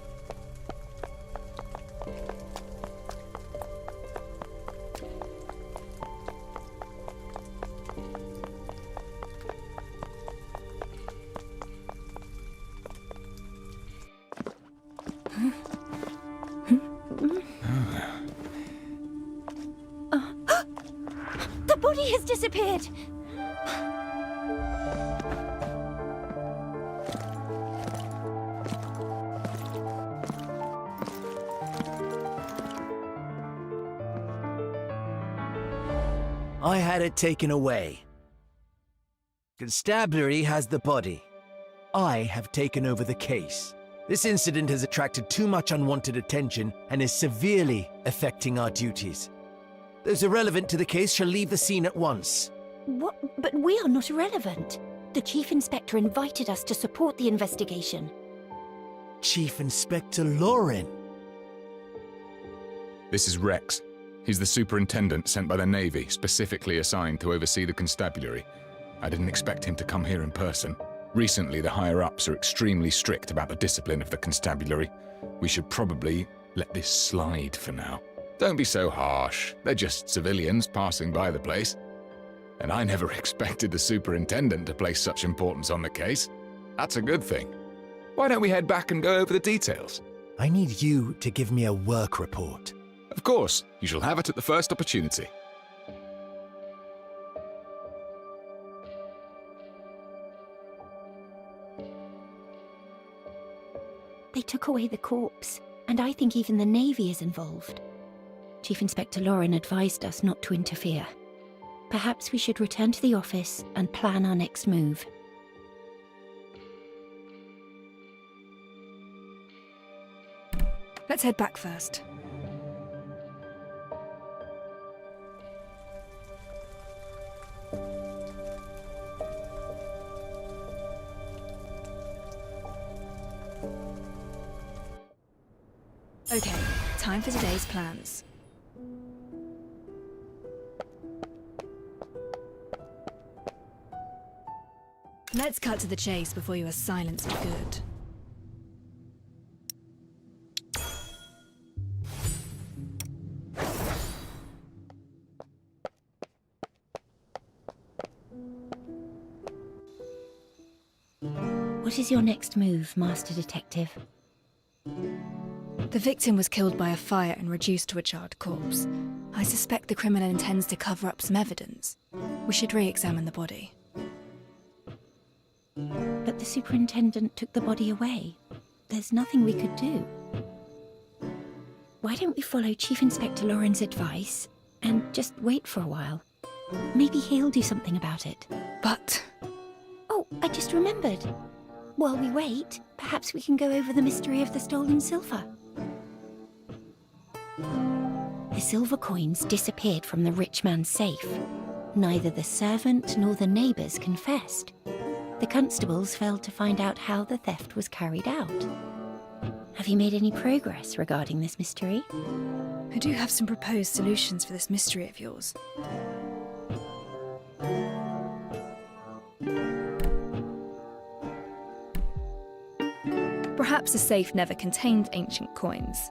The body has disappeared! I had it taken away. Constabulary has the body. I have taken over the case. This incident has attracted too much unwanted attention and is severely affecting our duties. Those irrelevant to the case shall leave the scene at once. What? But we are not irrelevant. The Chief Inspector invited us to support the investigation. Chief Inspector Lauren. This is Rex. He's the superintendent sent by the Navy, specifically assigned to oversee the constabulary. I didn't expect him to come here in person. Recently, the higher-ups are extremely strict about the discipline of the constabulary. We should probably let this slide for now. Don't be so harsh. They're just civilians passing by the place. And I never expected the superintendent to place such importance on the case. That's a good thing. Why don't we head back and go over the details? I need you to give me a work report. Of course, you shall have it at the first opportunity. They took away the corpse, and I think even the Navy is involved. Chief Inspector Lauren advised us not to interfere. Perhaps we should return to the office and plan our next move. Let's head back first. Okay, time for today's plans. Let's cut to the chase before you are silenced for good. What is your next move, Master Detective? The victim was killed by a fire and reduced to a charred corpse. I suspect the criminal intends to cover up some evidence. We should re-examine the body. But the superintendent took the body away. There's nothing we could do. Why don't we follow Chief Inspector Lauren's advice and just wait for a while? Maybe he'll do something about it. But... Oh, I just remembered. While we wait, perhaps we can go over the mystery of the stolen silver. The silver coins disappeared from the rich man's safe. Neither the servant nor the neighbours confessed. The constables failed to find out how the theft was carried out. Have you made any progress regarding this mystery? I do have some proposed solutions for this mystery of yours. Perhaps the safe never contained ancient coins,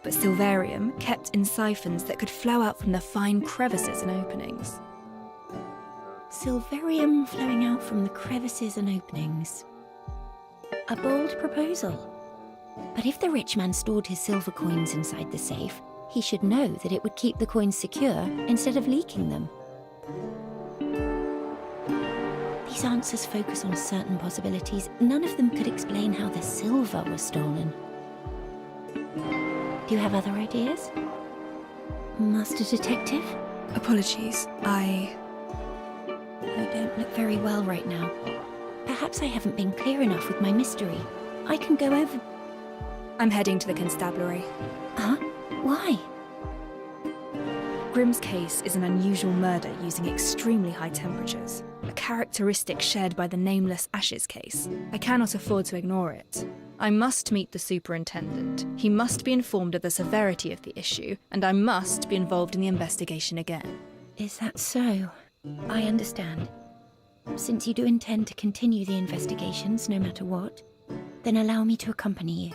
but silverium kept in siphons that could flow out from the fine crevices and openings. Silverium flowing out from the crevices and openings. A bold proposal. But if the rich man stored his silver coins inside the safe, he should know that it would keep the coins secure instead of leaking them. These answers focus on certain possibilities. None of them could explain how the silver was stolen. Do you have other ideas? Master Detective? Apologies, You don't look very well right now. Perhaps I haven't been clear enough with my mystery. I can go over... I'm heading to the constabulary. Huh? Why? Grimm's case is an unusual murder using extremely high temperatures, a characteristic shared by the nameless Ashes case. I cannot afford to ignore it. I must meet the superintendent. He must be informed of the severity of the issue, and I must be involved in the investigation again. Is that so? I understand. Since you do intend to continue the investigations no matter what, then allow me to accompany you.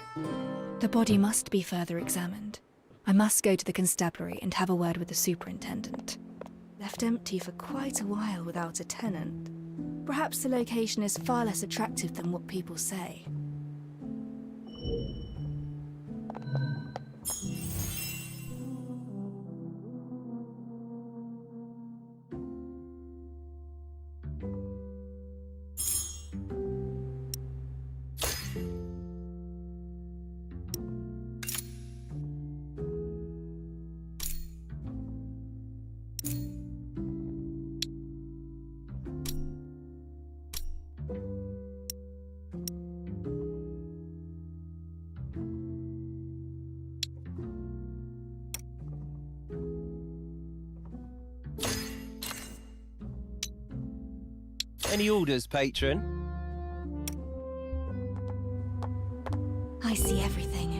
The body must be further examined. I must go to the constabulary and have a word with the superintendent. Left empty for quite a while without a tenant. Perhaps the location is far less attractive than what people say. Any orders, patron? I see everything.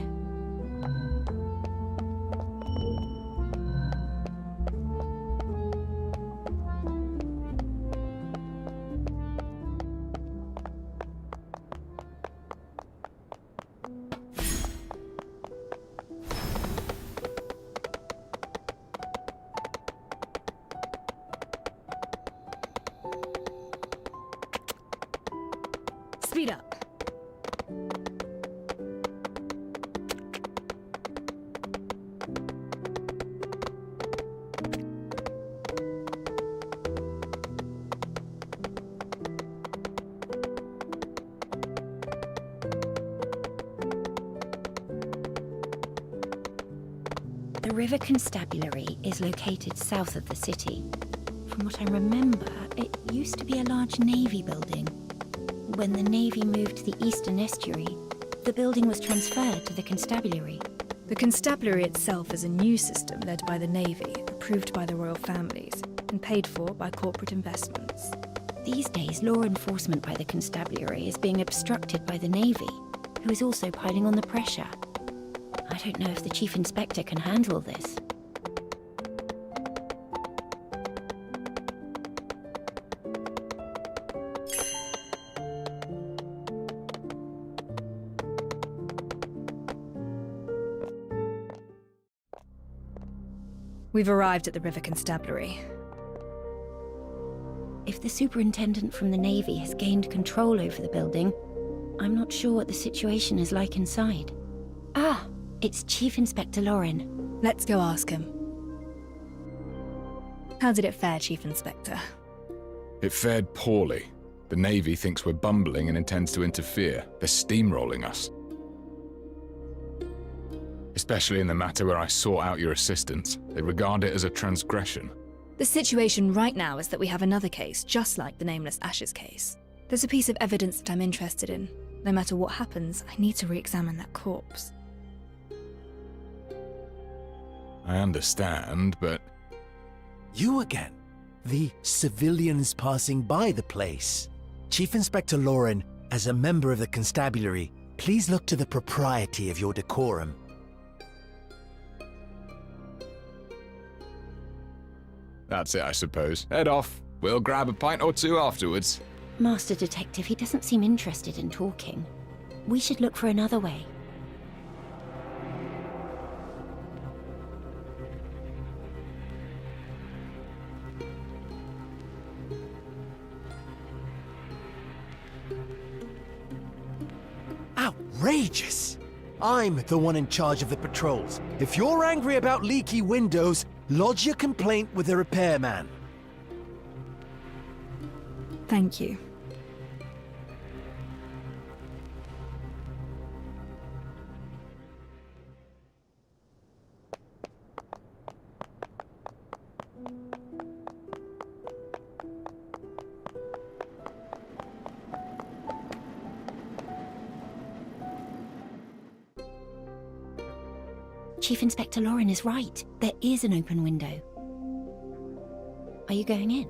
Speed up. The River Constabulary is located south of the city. From what I remember, it used to be a large navy building. When the navy moved to the eastern estuary, the building was transferred to the constabulary. The constabulary itself is a new system led by the Navy, approved by the royal families, and paid for by corporate investments. These days, law enforcement by the constabulary is being obstructed by the Navy, who is also piling on the pressure. I don't know if the Chief Inspector can handle this. We've arrived at the River Constabulary. If the superintendent from the Navy has gained control over the building, I'm not sure what the situation is like inside. Ah, it's Chief Inspector Lauren. Let's go ask him. How did it fare, Chief Inspector? It fared poorly. The Navy thinks we're bumbling and intends to interfere. They're steamrolling us. Especially in the matter where I sought out your assistance. They regard it as a transgression. The situation right now is that we have another case, just like the Nameless Ashes case. There's a piece of evidence that I'm interested in. No matter what happens, I need to re-examine that corpse. I understand, but... You again? The civilians passing by the place. Chief Inspector Lauren, as a member of the constabulary, please look to the propriety of your decorum. That's it, I suppose. Head off. We'll grab a pint or two afterwards. Master Detective, he doesn't seem interested in talking. We should look for another way. Outrageous! I'm the one in charge of the patrols. If you're angry about leaky windows, lodge your complaint with the repairman. Thank you. Chief Inspector Lauren is right. There is an open window. Are you going in?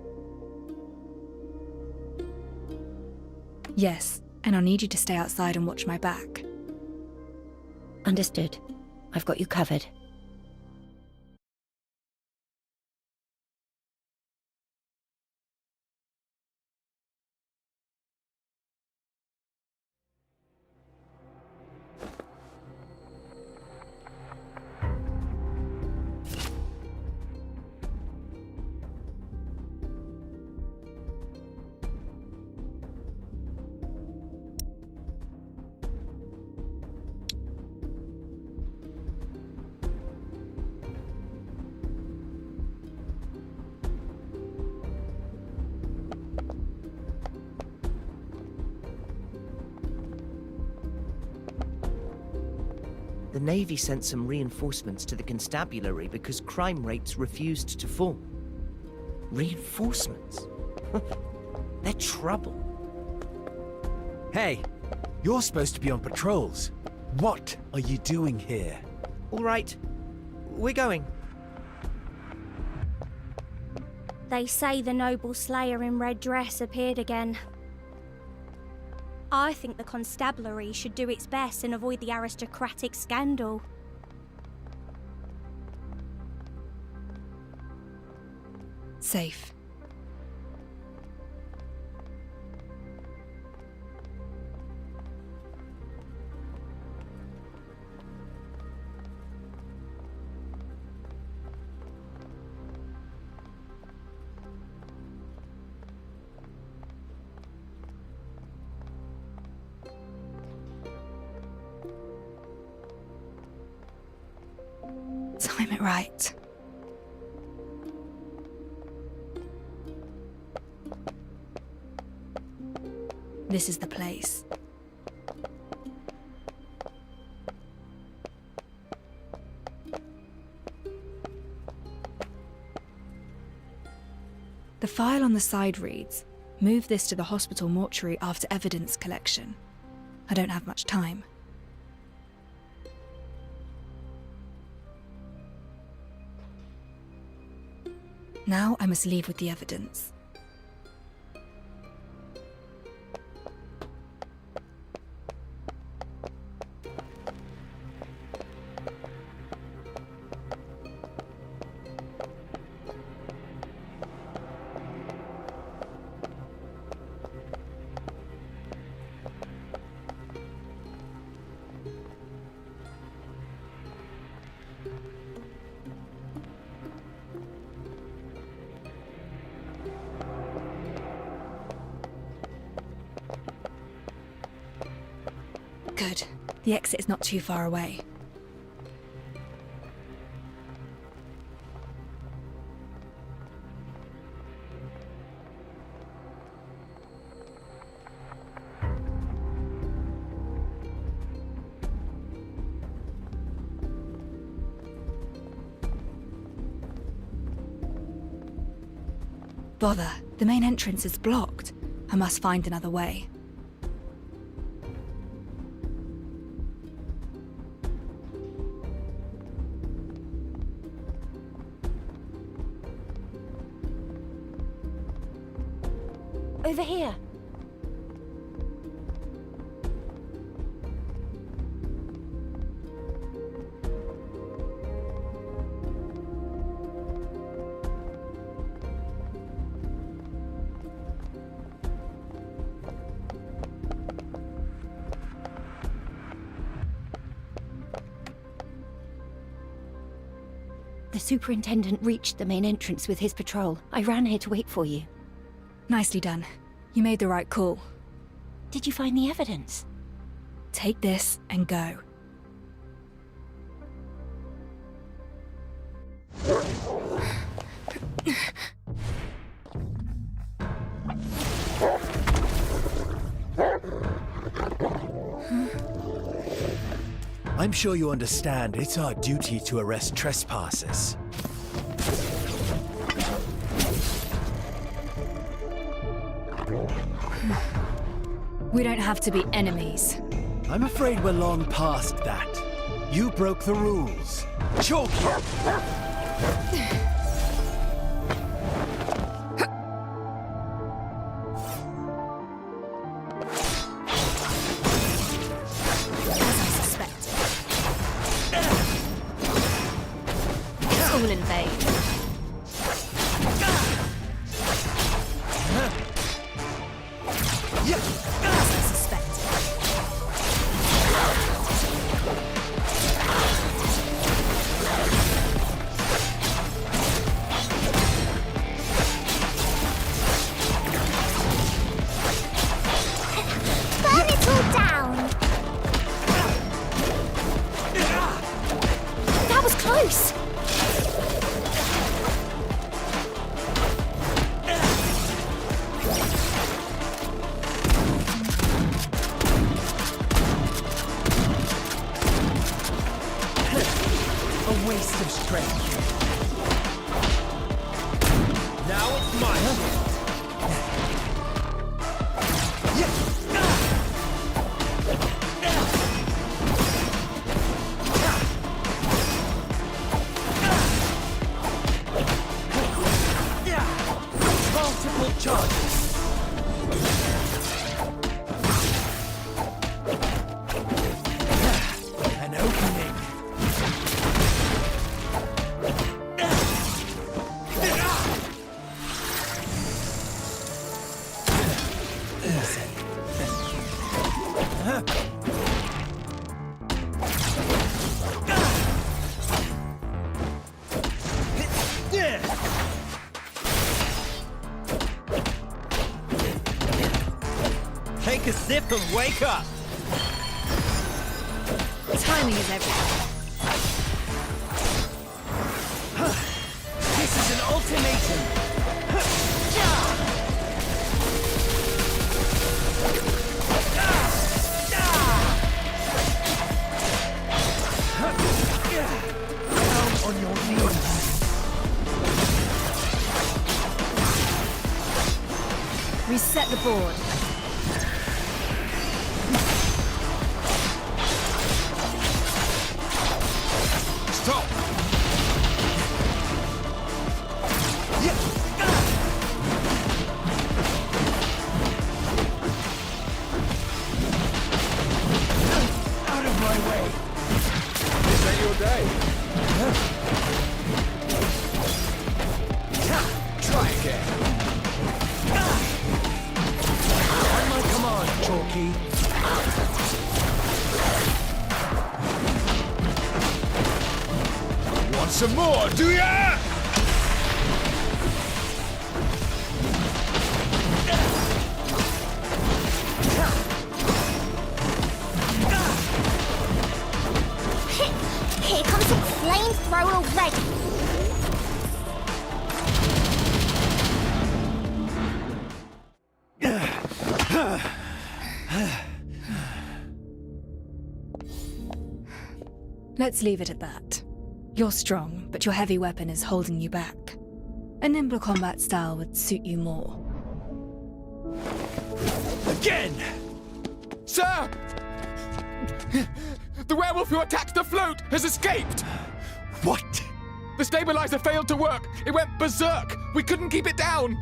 Yes, and I'll need you to stay outside and watch my back. Understood. I've got you covered. The Navy sent some reinforcements to the constabulary because crime rates refused to fall. Reinforcements? They're trouble. Hey, you're supposed to be on patrols. What are you doing here? All right, we're going. They say the noble slayer in red dress appeared again. I think the constabulary should do its best and avoid the aristocratic scandal. Safe. time it right. This is the place. The file on the side reads, "Move this to the hospital mortuary after evidence collection." I don't have much time. Now I must leave with the evidence. Good. The exit is not too far away. Bother, the main entrance is blocked. I must find another way. Over here. The superintendent reached the main entrance with his patrol. I ran here to wait for you. Nicely done. You made the right call. Did you find the evidence? Take this and go. I'm sure you understand it's our duty to arrest trespassers. We don't have to be enemies. I'm afraid we're long past that. You broke the rules. Choke you! As I suspected. It's all in vain. As I suspected. Burn it all down! That was close! A waste of strength. Now it's mine. Multiple charges. An opening. Take a sip and wake up. Timing is everything. Ultimatum! Down on your knees. Reset the board. Stop! Out of my way. This ain't your day. Try again. On my command, Chalky. Want some more, do ya? Here comes a flamethrower already. Let's leave it at that. You're strong, but your heavy weapon is holding you back. A nimble combat style would suit you more. Again! Sir! The werewolf who attacked the float has escaped! What? The stabilizer failed to work. It went berserk. We couldn't keep it down.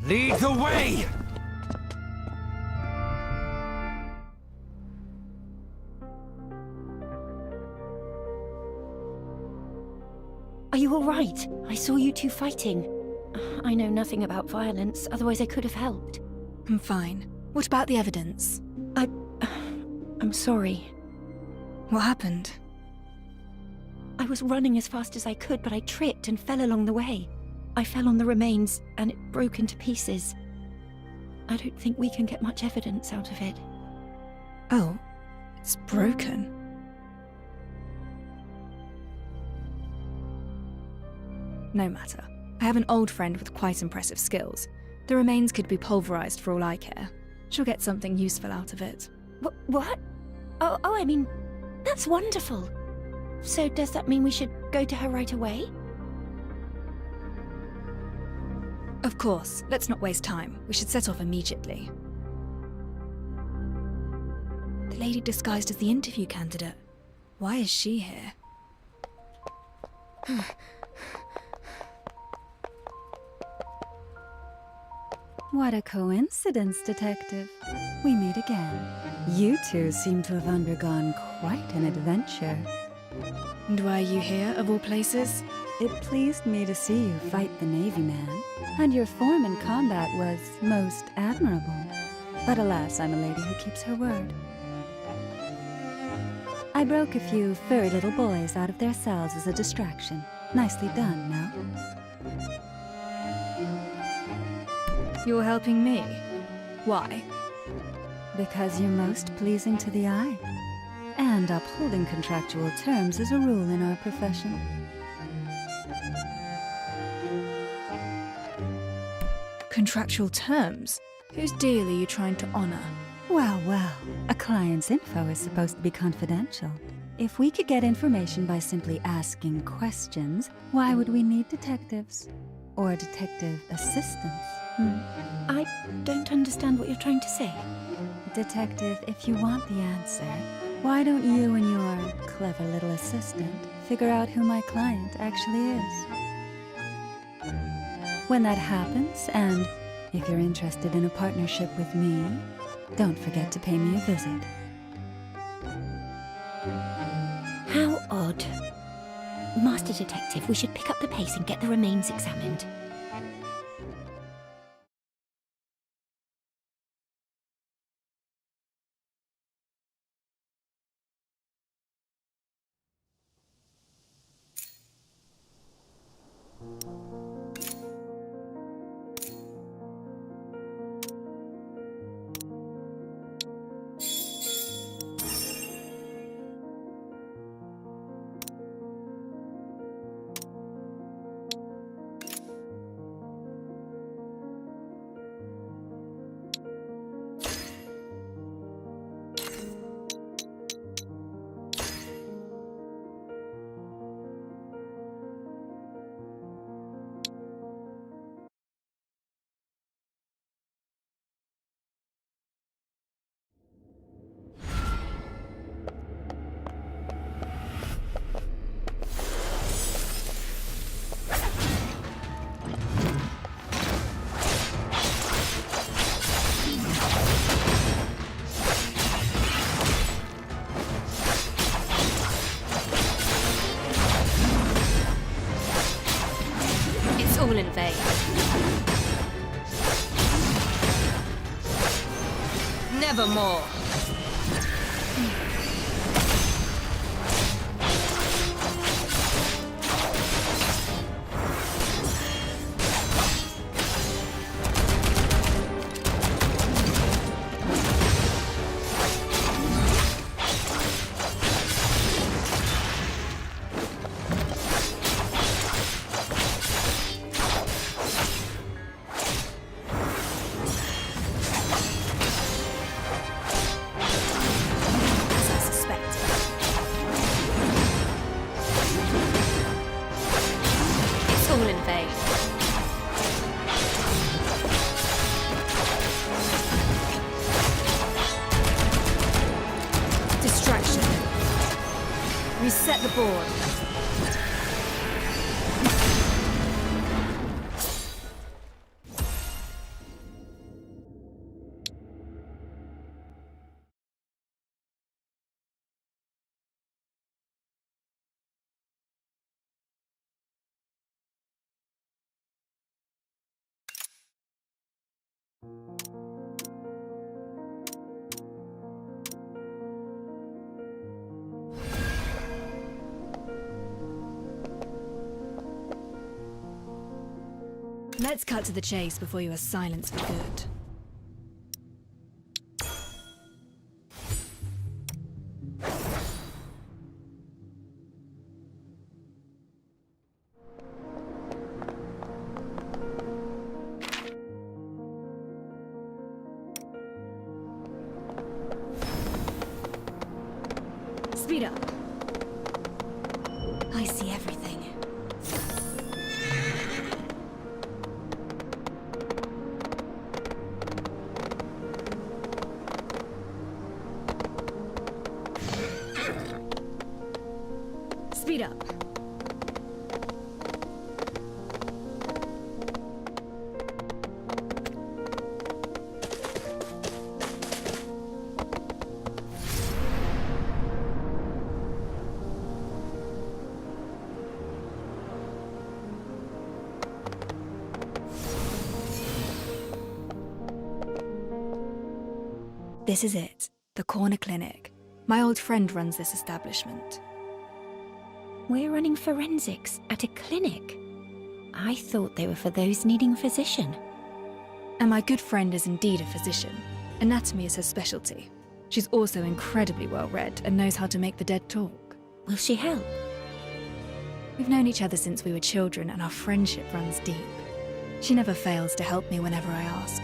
Lead the way! Are you all right? I saw you two fighting. I know nothing about violence, otherwise I could have helped. I'm fine. What about the evidence? I'm sorry. What happened? I was running as fast as I could, but I tripped and fell along the way. I fell on the remains, and it broke into pieces. I don't think we can get much evidence out of it. Oh, it's broken. No matter. I have an old friend with quite impressive skills. The remains could be pulverized for all I care. She'll get something useful out of it. What? Oh, I mean, that's wonderful. So does that mean we should go to her right away? Of course. Let's not waste time. We should set off immediately. The lady disguised as the interview candidate. Why is she here? What a coincidence, Detective. We meet again. You two seem to have undergone quite an adventure. And why are you here, of all places? It pleased me to see you fight the Navy man, and your form in combat was most admirable. But alas, I'm a lady who keeps her word. I broke a few furry little boys out of their cells as a distraction. Nicely done, no? You're helping me. Why? Because you're most pleasing to the eye. And upholding contractual terms is a rule in our profession. Contractual terms? Whose deal are you trying to honor? Well, well, a client's info is supposed to be confidential. If we could get information by simply asking questions, why would we need detectives? Or detective assistants? I don't understand what you're trying to say. Detective, if you want the answer, why don't you and your clever little assistant figure out who my client actually is? When that happens, and if you're interested in a partnership with me, don't forget to pay me a visit. How odd. Master Detective, we should pick up the pace and get the remains examined. Nevermore. As I suspected. It's all in vain. Distraction. Reset the board. Let's cut to the chase before you are silenced for good. Speed up. I see everything. Speed up. This is it, the corner clinic. My old friend runs this establishment. We're running forensics at a clinic. I thought they were for those needing a physician. And my good friend is indeed a physician. Anatomy is her specialty. She's also incredibly well read and knows how to make the dead talk. Will she help? We've known each other since we were children and our friendship runs deep. She never fails to help me whenever I ask.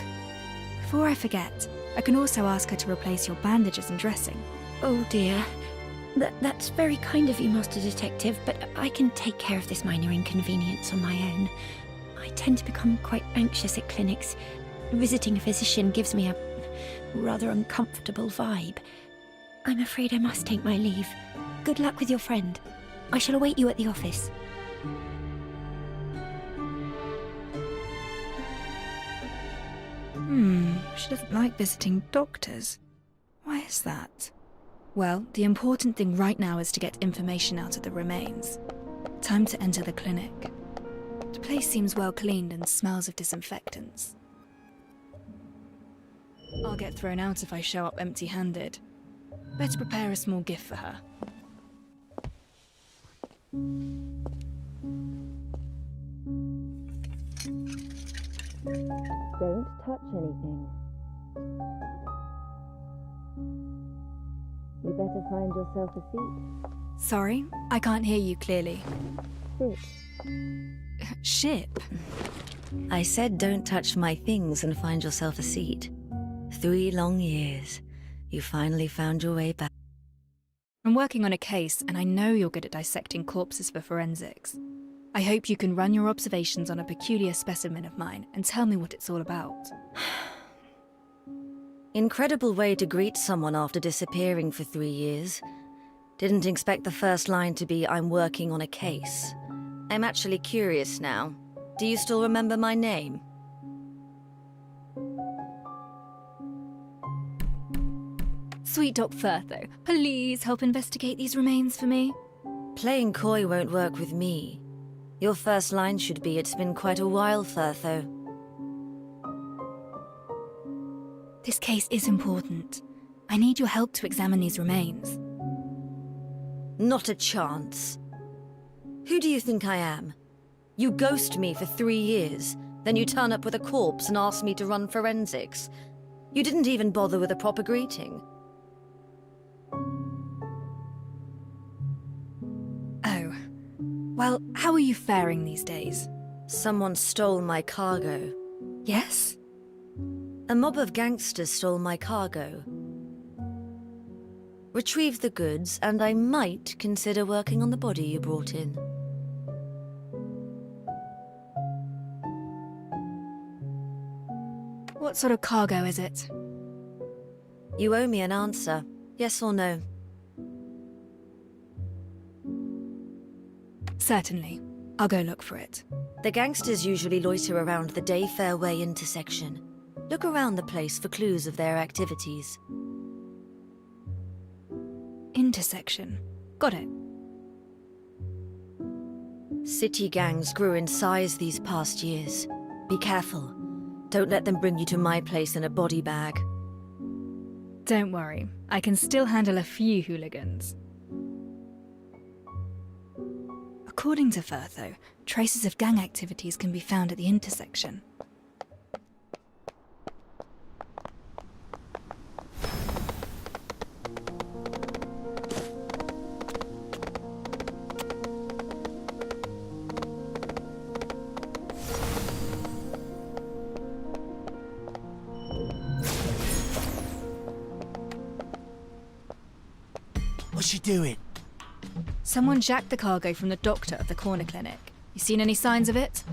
Before I forget, I can also ask her to replace your bandages and dressing. Oh dear. That's very kind of you, Master Detective, but I can take care of this minor inconvenience on my own. I tend to become quite anxious at clinics. Visiting a physician gives me a rather uncomfortable vibe. I'm afraid I must take my leave. Good luck with your friend. I shall await you at the office. She doesn't like visiting doctors. Why is that? Well, the important thing right now is to get information out of the remains. Time to enter the clinic. The place seems well cleaned and smells of disinfectants. I'll get thrown out if I show up empty-handed. Better prepare a small gift for her. Don't touch anything. You better find yourself a seat. Sorry, I can't hear you clearly. Sit. Ship? I said don't touch my things and find yourself a seat. 3 long years. You finally found your way back. I'm working on a case, and I know you're good at dissecting corpses for forensics. I hope you can run your observations on a peculiar specimen of mine and tell me what it's all about. Incredible way to greet someone after disappearing for 3 years. Didn't expect the first line to be, I'm working on a case. I'm actually curious now. Do you still remember my name? Sweet Doc Firtho, please help investigate these remains for me. Playing coy won't work with me. Your first line should be, "It's been quite a while, Firtho." This case is important. I need your help to examine these remains. Not a chance. Who do you think I am? You ghost me for 3 years, then you turn up with a corpse and ask me to run forensics. You didn't even bother with a proper greeting. Oh. Well, how are you faring these days? Someone stole my cargo. Yes? A mob of gangsters stole my cargo. Retrieve the goods, and I might consider working on the body you brought in. What sort of cargo is it? You owe me an answer. Yes or no? Certainly. I'll go look for it. The gangsters usually loiter around the Day Fairway intersection. Look around the place for clues of their activities. Intersection. Got it. City gangs grew in size these past years. Be careful. Don't let them bring you to my place in a body bag. Don't worry. I can still handle a few hooligans. According to Firtho, traces of gang activities can be found at the intersection. What's she doing? Someone jacked the cargo from the doctor of the corner clinic. You seen any signs of it?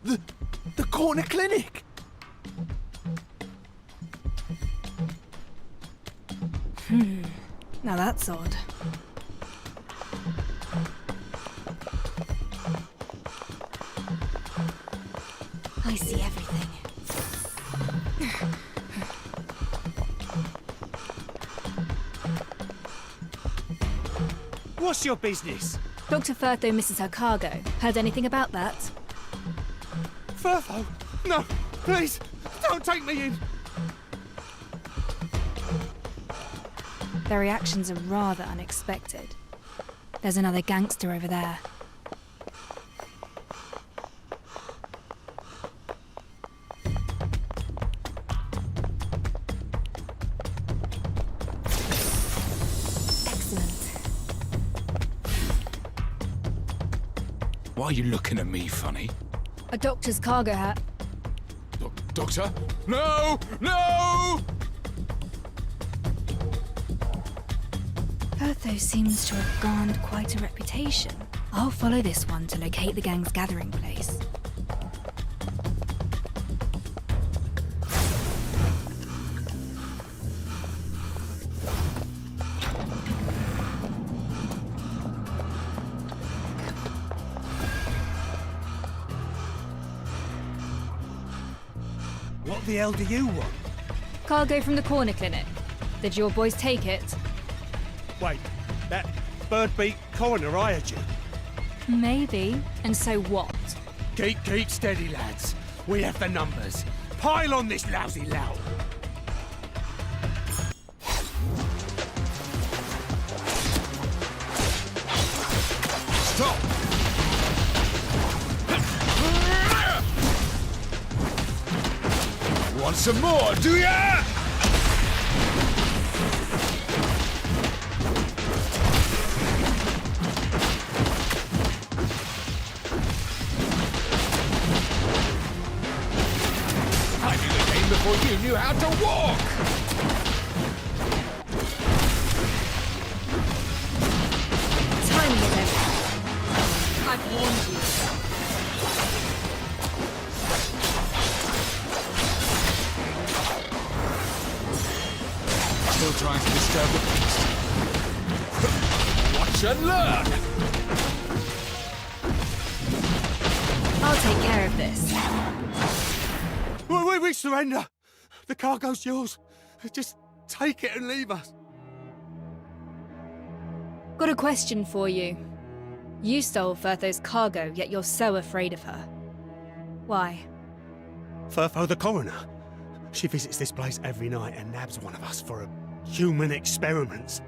The corner clinic? Now that's odd. I see everything. What's your business? Dr. Firtho misses her cargo. Heard anything about that? Firtho! No! Please! Don't take me in! Their reactions are rather unexpected. There's another gangster over there. Excellent. Why are you looking at me funny? A doctor's cargo hat. Doctor? No! No! Firtho seems to have garnered quite a reputation. I'll follow this one to locate the gang's gathering place. What the hell do you want? Cargo from the corner clinic. Did your boys take it? Wait, that bird-beak coroner hired you? Maybe. And so what? Keep steady, lads. We have the numbers. Pile on this lousy lout. Stop! Want some more, do ya? I knew the game before you knew how to walk! Timing is everything. I've warned you. Still trying to disturb the peace. Watch and learn! I'll take care of this. We surrender. The cargo's yours. Just take it and leave us. Got a question for you. You stole Firtho's cargo, yet you're so afraid of her. Why? Firtho the coroner. She visits this place every night and nabs one of us for a human experiment.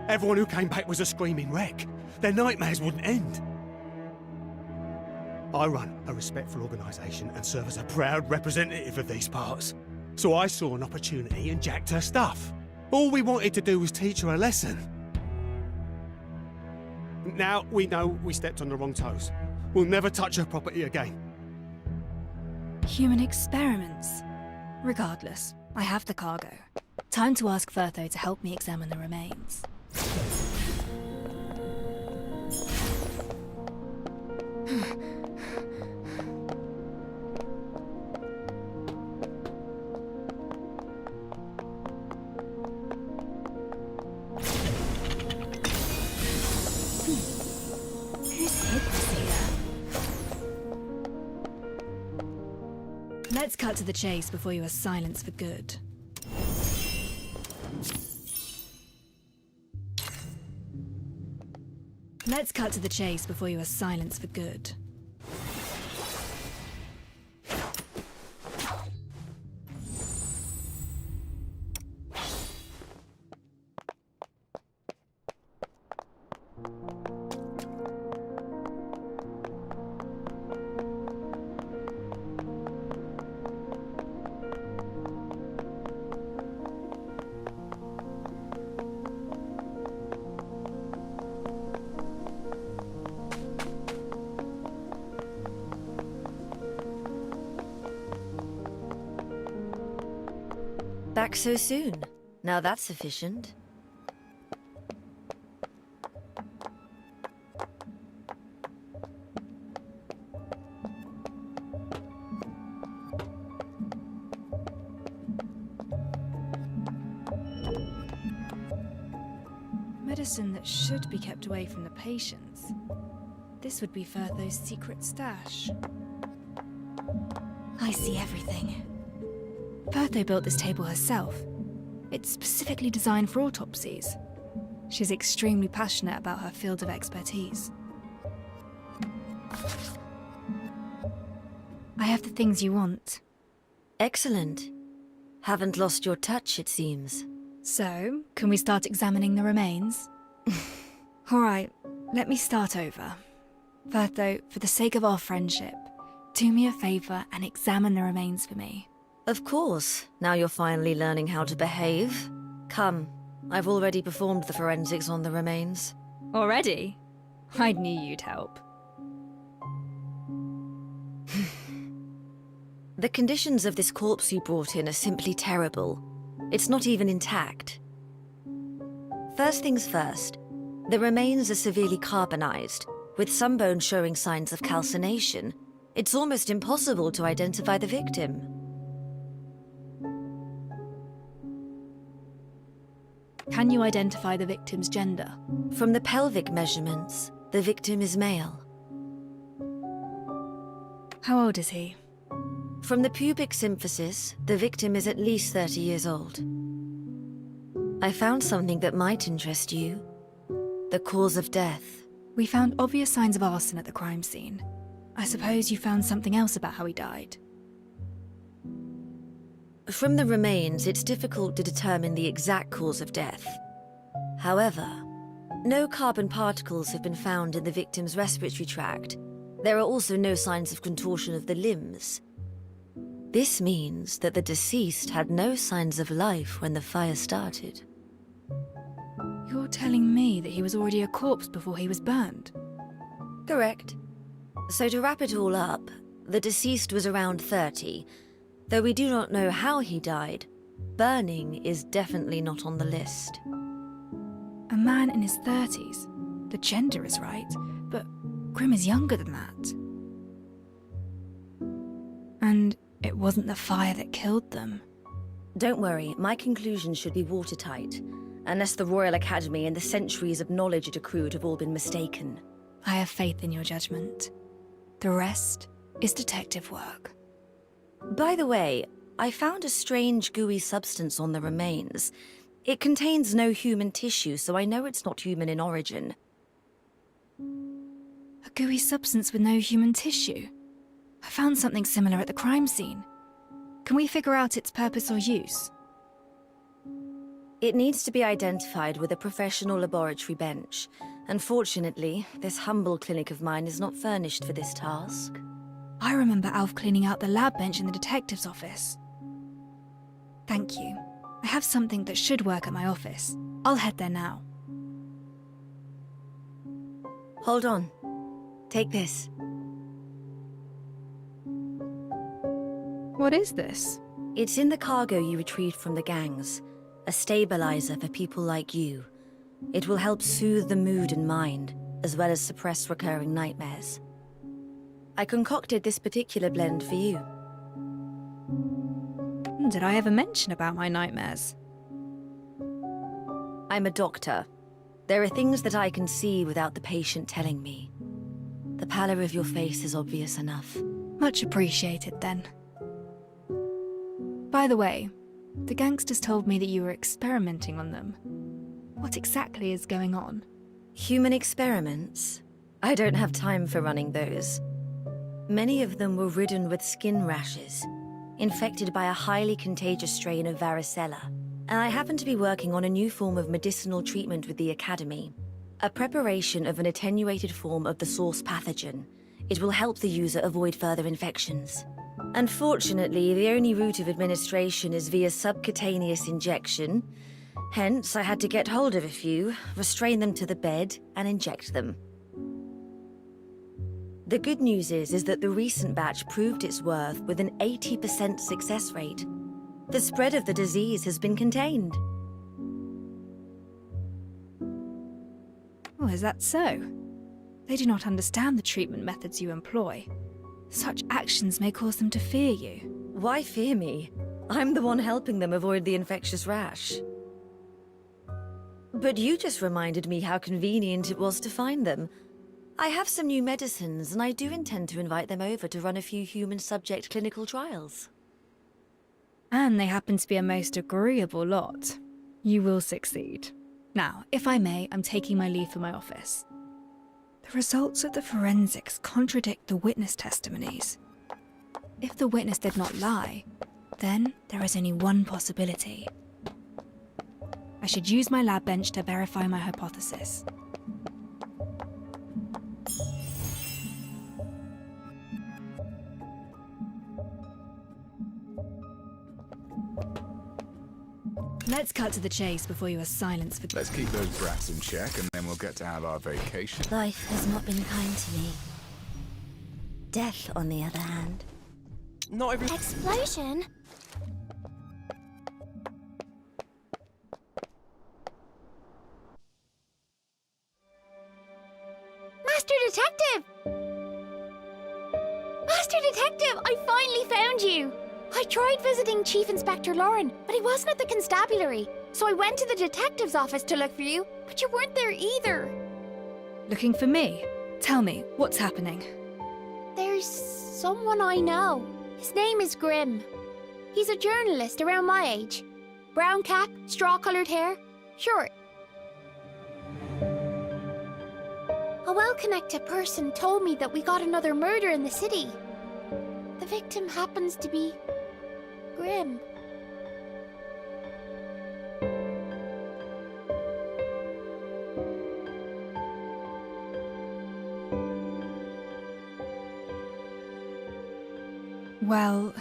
Everyone who came back was a screaming wreck. Their nightmares wouldn't end. I run a respectful organisation and serve as a proud representative of these parts. So I saw an opportunity and jacked her stuff. All we wanted to do was teach her a lesson. Now we know we stepped on the wrong toes. We'll never touch her property again. Human experiments. Regardless, I have the cargo. Time to ask Firtho to help me examine the remains. Who's hid this here? Let's cut to the chase before you are silenced for good. Let's cut to the chase before you are silenced for good. Back so soon? Now that's efficient. Medicine that should be kept away from the patients. This would be Firtho's secret stash. I see everything. Firtho built this table herself. It's specifically designed for autopsies. She's extremely passionate about her field of expertise. I have the things you want. Excellent. Haven't lost your touch, it seems. So, can we start examining the remains? Alright, let me start over. Firtho, for the sake of our friendship, do me a favour and examine the remains for me. Of course, now you're finally learning how to behave. Come, I've already performed the forensics on the remains. Already? I knew you'd help. The conditions of this corpse you brought in are simply terrible. It's not even intact. First things first, the remains are severely carbonized, with some bones showing signs of calcination. It's almost impossible to identify the victim. Can you identify the victim's gender? From the pelvic measurements, the victim is male. How old is he? From the pubic symphysis, the victim is at least 30 years old. I found something that might interest you. The cause of death. We found obvious signs of arson at the crime scene. I suppose you found something else about how he died. From the remains, it's difficult to determine the exact cause of death. However, no carbon particles have been found in the victim's respiratory tract. There are also no signs of contortion of the limbs. This means that the deceased had no signs of life when the fire started. You're telling me that he was already a corpse before he was burned? Correct. So to wrap it all up, the deceased was around 30. Though we do not know how he died, burning is definitely not on the list. A man in his 30s. The gender is right, but Grim is younger than that. And it wasn't the fire that killed them. Don't worry, my conclusions should be watertight, unless the Royal Academy and the centuries of knowledge it accrued have all been mistaken. I have faith in your judgment. The rest is detective work. By the way, I found a strange gooey substance on the remains. It contains no human tissue, so I know it's not human in origin. A gooey substance with no human tissue? I found something similar at the crime scene. Can we figure out its purpose or use? It needs to be identified with a professional laboratory bench. Unfortunately, this humble clinic of mine is not furnished for this task. I remember Alf cleaning out the lab bench in the detective's office. Thank you. I have something that should work at my office. I'll head there now. Hold on. Take this. What is this? It's in the cargo you retrieved from the gangs. A stabilizer for people like you. It will help soothe the mood and mind, as well as suppress recurring nightmares. I concocted this particular blend for you. Did I ever mention about my nightmares? I'm a doctor. There are things that I can see without the patient telling me. The pallor of your face is obvious enough. Much appreciated, then. By the way, the gangsters told me that you were experimenting on them. What exactly is going on? Human experiments? I don't have time for running those. Many of them were ridden with skin rashes, infected by a highly contagious strain of varicella. And I happen to be working on a new form of medicinal treatment with the Academy. A preparation of an attenuated form of the source pathogen. It will help the user avoid further infections. Unfortunately, the only route of administration is via subcutaneous injection. Hence, I had to get hold of a few, restrain them to the bed, and inject them. The good news is that the recent batch proved its worth with an 80% success rate. The spread of the disease has been contained. Oh, is that so? They do not understand the treatment methods you employ. Such actions may cause them to fear you. Why fear me? I'm the one helping them avoid the infectious rash. But you just reminded me how convenient it was to find them. I have some new medicines, and I do intend to invite them over to run a few human subject clinical trials. And they happen to be a most agreeable lot. You will succeed. Now, if I may, I'm taking my leave for my office. The results of the forensics contradict the witness testimonies. If the witness did not lie, then there is only one possibility. I should use my lab bench to verify my hypothesis. Let's cut to the chase before you are silenced for... Let's keep those brats in check, and then we'll get to have our vacation. Life has not been kind to me. Death, on the other hand. Not every... Explosion? Master Detective! Master Detective, I finally found you! I tried visiting Chief Inspector Lauren, but he wasn't at the constabulary. So I went to the detective's office to look for you, but you weren't there either. Looking for me? Tell me, what's happening? There's someone I know. His name is Grimm. He's a journalist around my age. Brown cap, straw-coloured hair. Short. A well-connected person told me that we got another murder in the city. The victim happens to be... Grimm. Well...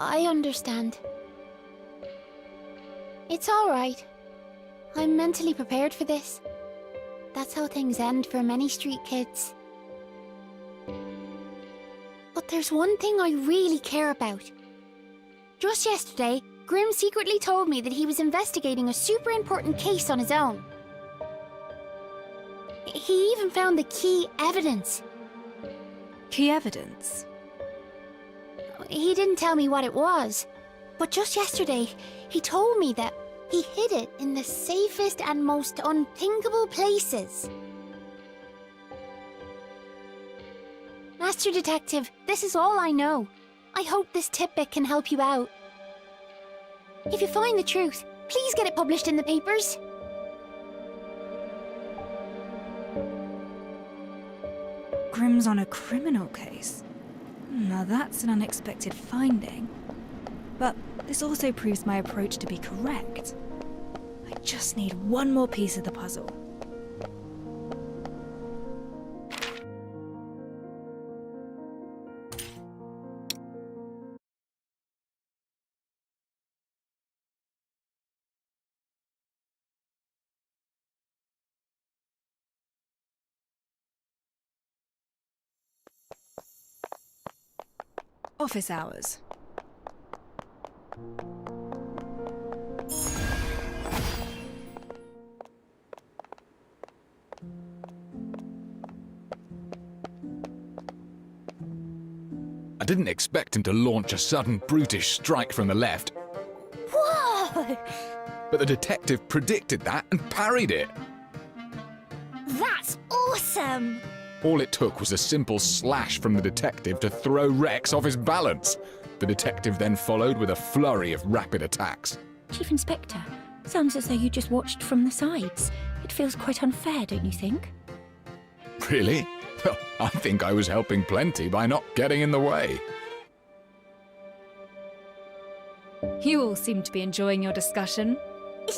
I understand. It's all right. I'm mentally prepared for this. That's how things end for many street kids. But there's one thing I really care about. Just yesterday, Grimm secretly told me that he was investigating a super important case on his own. He even found the key evidence. Key evidence? He didn't tell me what it was, but just yesterday, he told me that he hid it in the safest and most unthinkable places. Master Detective, this is all I know. I hope this tidbit can help you out. If you find the truth, please get it published in the papers. Grimm's on a criminal case. Now that's an unexpected finding. But this also proves my approach to be correct. I just need one more piece of the puzzle. Office hours. I didn't expect him to launch a sudden brutish strike from the left, Whoa! but the detective predicted that and parried it. That's awesome! All it took was a simple slash from the detective to throw Rex off his balance. The detective then followed with a flurry of rapid attacks. Chief Inspector, sounds as though you just watched from the sides. It feels quite unfair, don't you think? Really? Well, I think I was helping plenty by not getting in the way. You all seem to be enjoying your discussion.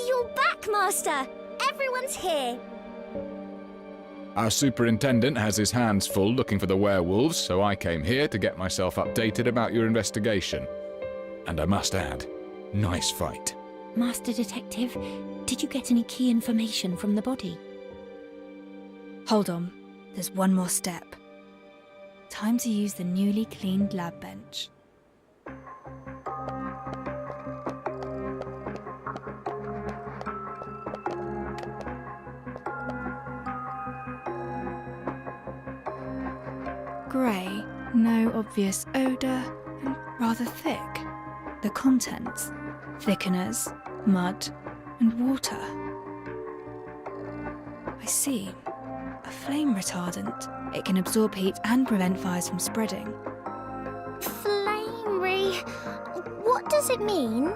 You're back, Master! Everyone's here! Our superintendent has his hands full looking for the werewolves, so I came here to get myself updated about your investigation. And I must add, nice fight. Master Detective, did you get any key information from the body? Hold on, there's one more step. Time to use the newly cleaned lab bench. Grey, no obvious odour, and rather thick. The contents: thickeners, mud, and water. I see. A flame retardant. It can absorb heat and prevent fires from spreading. Flamery. What does it mean?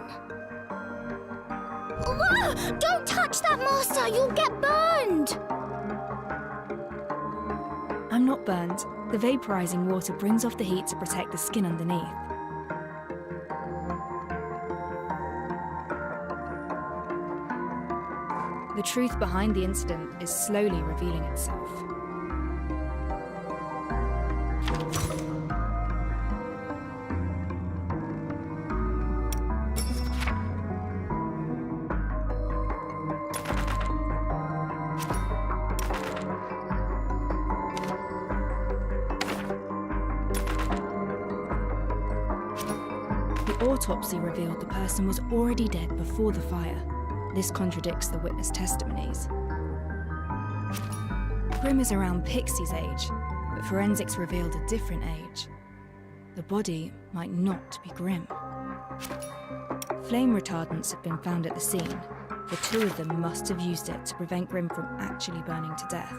Whoa! Don't touch that, Master! You'll get burned! I'm not burned. The vaporizing water brings off the heat to protect the skin underneath. The truth behind the incident is slowly revealing itself. The autopsy revealed the person was already dead before the fire. This contradicts the witness testimonies. Grimm is around Pixie's age, but forensics revealed a different age. The body might not be Grimm. Flame retardants have been found at the scene. The two of them must have used it to prevent Grimm from actually burning to death.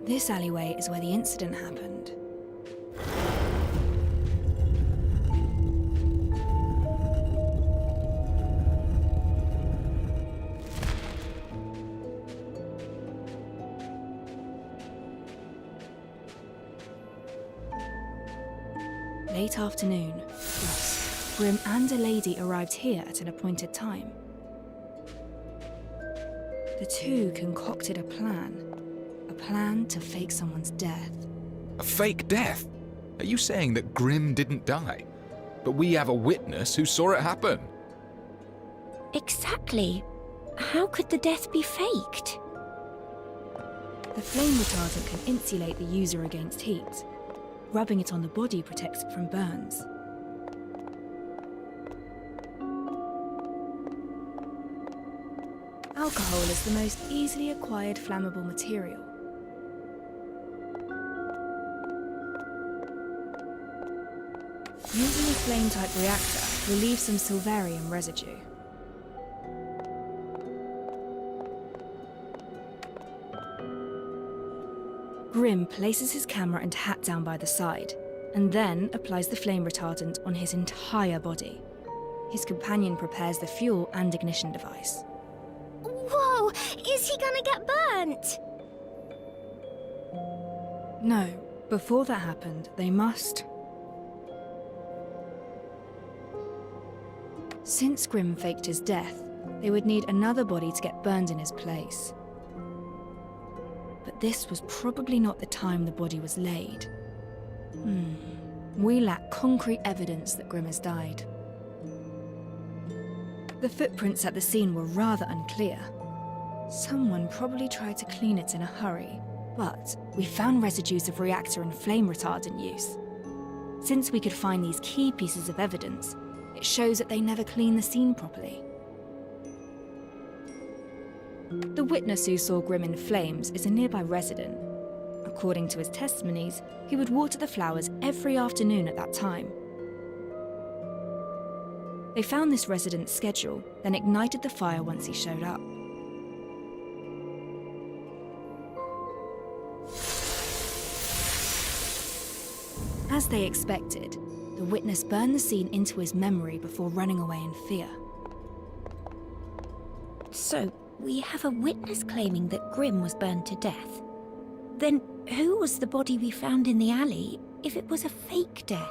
This alleyway is where the incident happened. Late afternoon, Ross, Grimm and a lady arrived here at an appointed time. The two concocted a plan to fake someone's death. A fake death? Are you saying that Grimm didn't die? But we have a witness who saw it happen. Exactly. How could the death be faked? The flame retardant can insulate the user against heat. Rubbing it on the body protects it from burns. Alcohol is the most easily acquired flammable material. Using a flame-type reactor will leave some silverium residue. Grim places his camera and hat down by the side, and then applies the flame retardant on his entire body. His companion prepares the fuel and ignition device. Whoa! Is he gonna get burnt? No, before that happened, they must... Since Grim faked his death, they would need another body to get burned in his place. But this was probably not the time the body was laid. We lack concrete evidence that Grim has died. The footprints at the scene were rather unclear. Someone probably tried to clean it in a hurry, but we found residues of reactor and flame retardant use. Since we could find these key pieces of evidence, it shows that they never cleaned the scene properly. The witness who saw Grim in flames is a nearby resident. According to his testimonies, he would water the flowers every afternoon at that time. They found this resident's schedule, then ignited the fire once he showed up. As they expected, the witness burned the scene into his memory before running away in fear. So, we have a witness claiming that Grim was burned to death. Then who was the body we found in the alley if it was a fake death?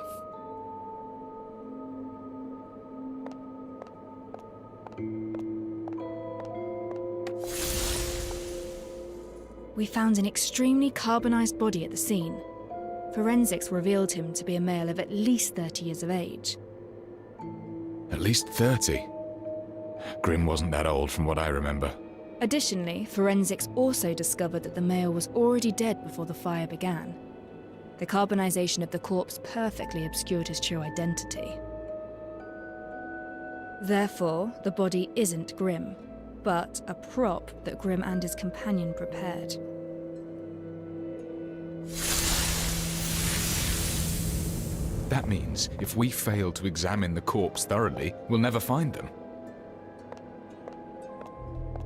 We found an extremely carbonized body at the scene. Forensics revealed him to be a male of at least 30 years of age. At least 30. Grim wasn't that old from what I remember. Additionally, forensics also discovered that the male was already dead before the fire began. The carbonization of the corpse perfectly obscured his true identity. Therefore, the body isn't Grim, but a prop that Grim and his companion prepared. That means if we fail to examine the corpse thoroughly, we'll never find them.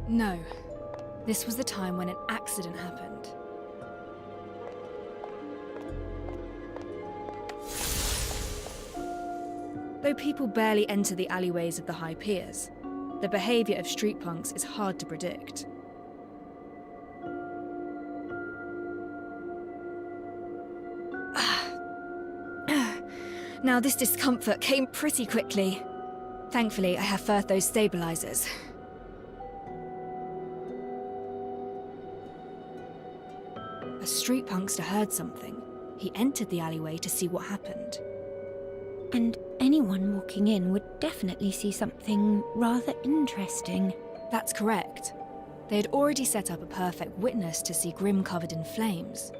No. This was the time when an accident happened. Though people barely enter the alleyways of the high piers, the behavior of street punks is hard to predict. Now this discomfort came pretty quickly. Thankfully, I have Firthos stabilizers. A street punkster heard something. He entered the alleyway to see what happened. And anyone walking in would definitely see something rather interesting. That's correct. They had already set up a perfect witness to see Grim covered in flames.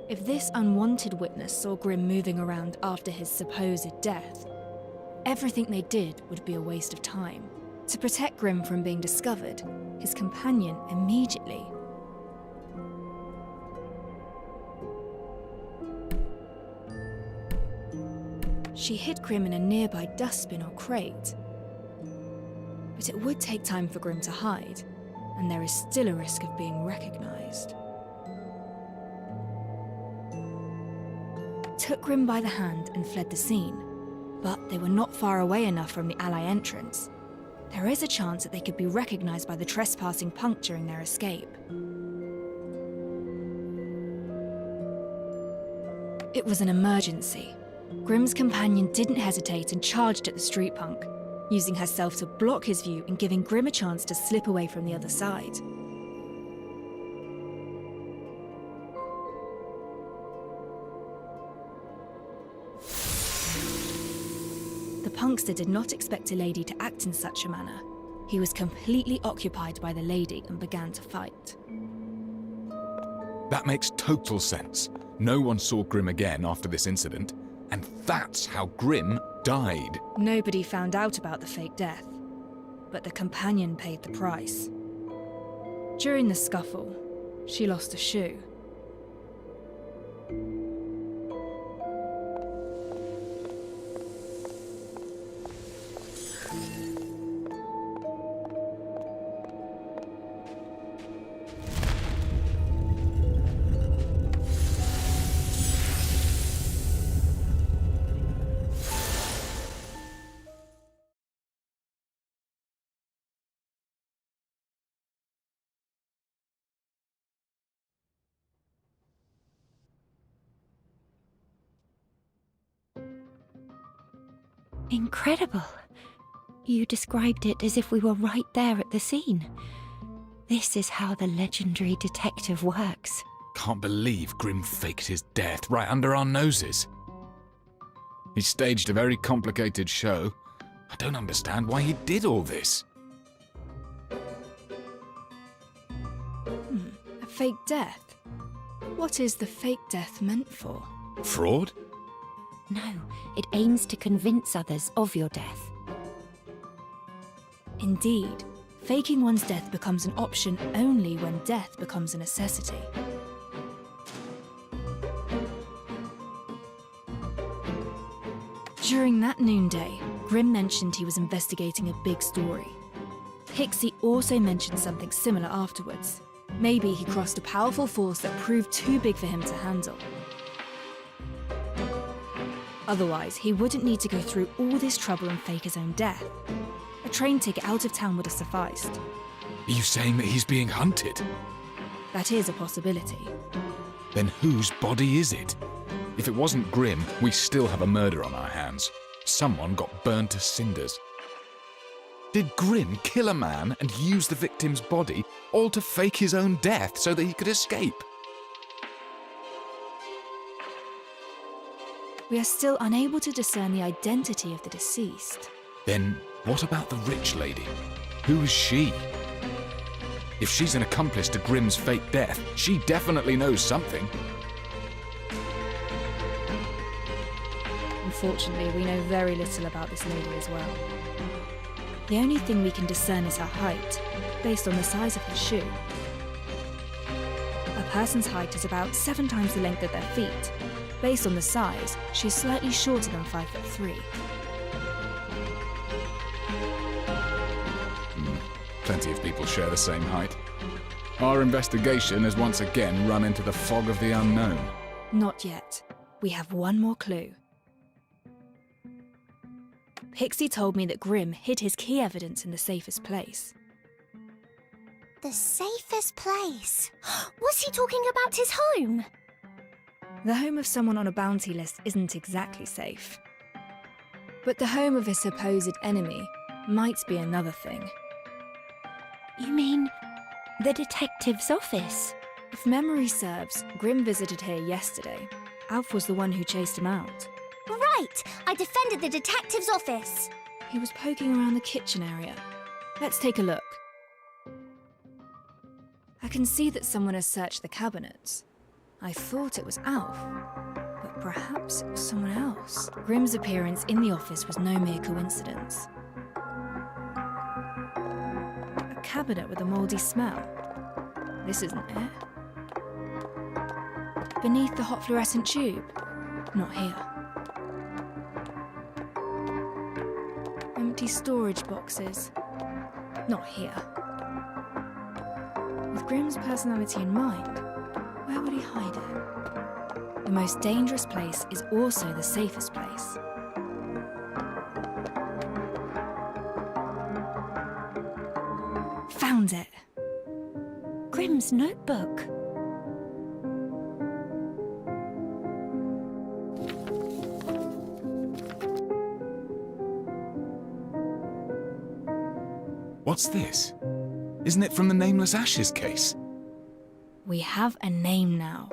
If this unwanted witness saw Grim moving around after his supposed death, everything they did would be a waste of time. To protect Grim from being discovered, his companion immediately... She hid Grim in a nearby dustbin or crate. But it would take time for Grim to hide, and there is still a risk of being recognized. Took Grim by the hand and fled the scene, but they were not far away enough from the Ally entrance. There is a chance that they could be recognized by the trespassing punk during their escape. It was an emergency. Grim's companion didn't hesitate and charged at the street punk, using herself to block his view and giving Grim a chance to slip away from the other side. Punkster did not expect a lady to act in such a manner, he was completely occupied by the lady and began to fight. That makes total sense. No one saw Grim again after this incident, and that's how Grim died. Nobody found out about the fake death, but the companion paid the price. During the scuffle, she lost a shoe. Incredible. You described it as if we were right there at the scene. This is how the legendary detective works. Can't believe Grim faked his death right under our noses. He staged a very complicated show. I don't understand why he did all this. A fake death? What is the fake death meant for? Fraud? No, it aims to convince others of your death. Indeed, faking one's death becomes an option only when death becomes a necessity. During that noonday, Grim mentioned he was investigating a big story. Pixie also mentioned something similar afterwards. Maybe he crossed a powerful force that proved too big for him to handle. Otherwise, he wouldn't need to go through all this trouble and fake his own death. A train ticket out of town would have sufficed. Are you saying that he's being hunted? That is a possibility. Then whose body is it? If it wasn't Grim, we still have a murder on our hands. Someone got burned to cinders. Did Grim kill a man and use the victim's body, all to fake his own death so that he could escape? We are still unable to discern the identity of the deceased. Then what about the rich lady? Who is she? If she's an accomplice to Grim's fake death, she definitely knows something. Unfortunately, we know very little about this lady as well. The only thing we can discern is her height, based on the size of her shoe. A person's height is about 7 times the length of their feet. Based on the size, she's slightly shorter than 5'3". Plenty of people share the same height. Our investigation has once again run into the fog of the unknown. Not yet. We have one more clue. Pixie told me that Grim hid his key evidence in the safest place. The safest place? Was he talking about his home? The home of someone on a bounty list isn't exactly safe. But the home of a supposed enemy might be another thing. You mean the detective's office? If memory serves, Grim visited here yesterday. Alf was the one who chased him out. Right! I defended the detective's office. He was poking around the kitchen area. Let's take a look. I can see that someone has searched the cabinets. I thought it was Alf, but perhaps it was someone else. Grim's appearance in the office was no mere coincidence. A cabinet with a mouldy smell. This isn't it. Beneath the hot fluorescent tube. Not here. Empty storage boxes. Not here. With Grim's personality in mind, where would he hide it? The most dangerous place is also the safest place. Found it! Grim's notebook. What's this? Isn't it from the Nameless Ashes case? We have a name now.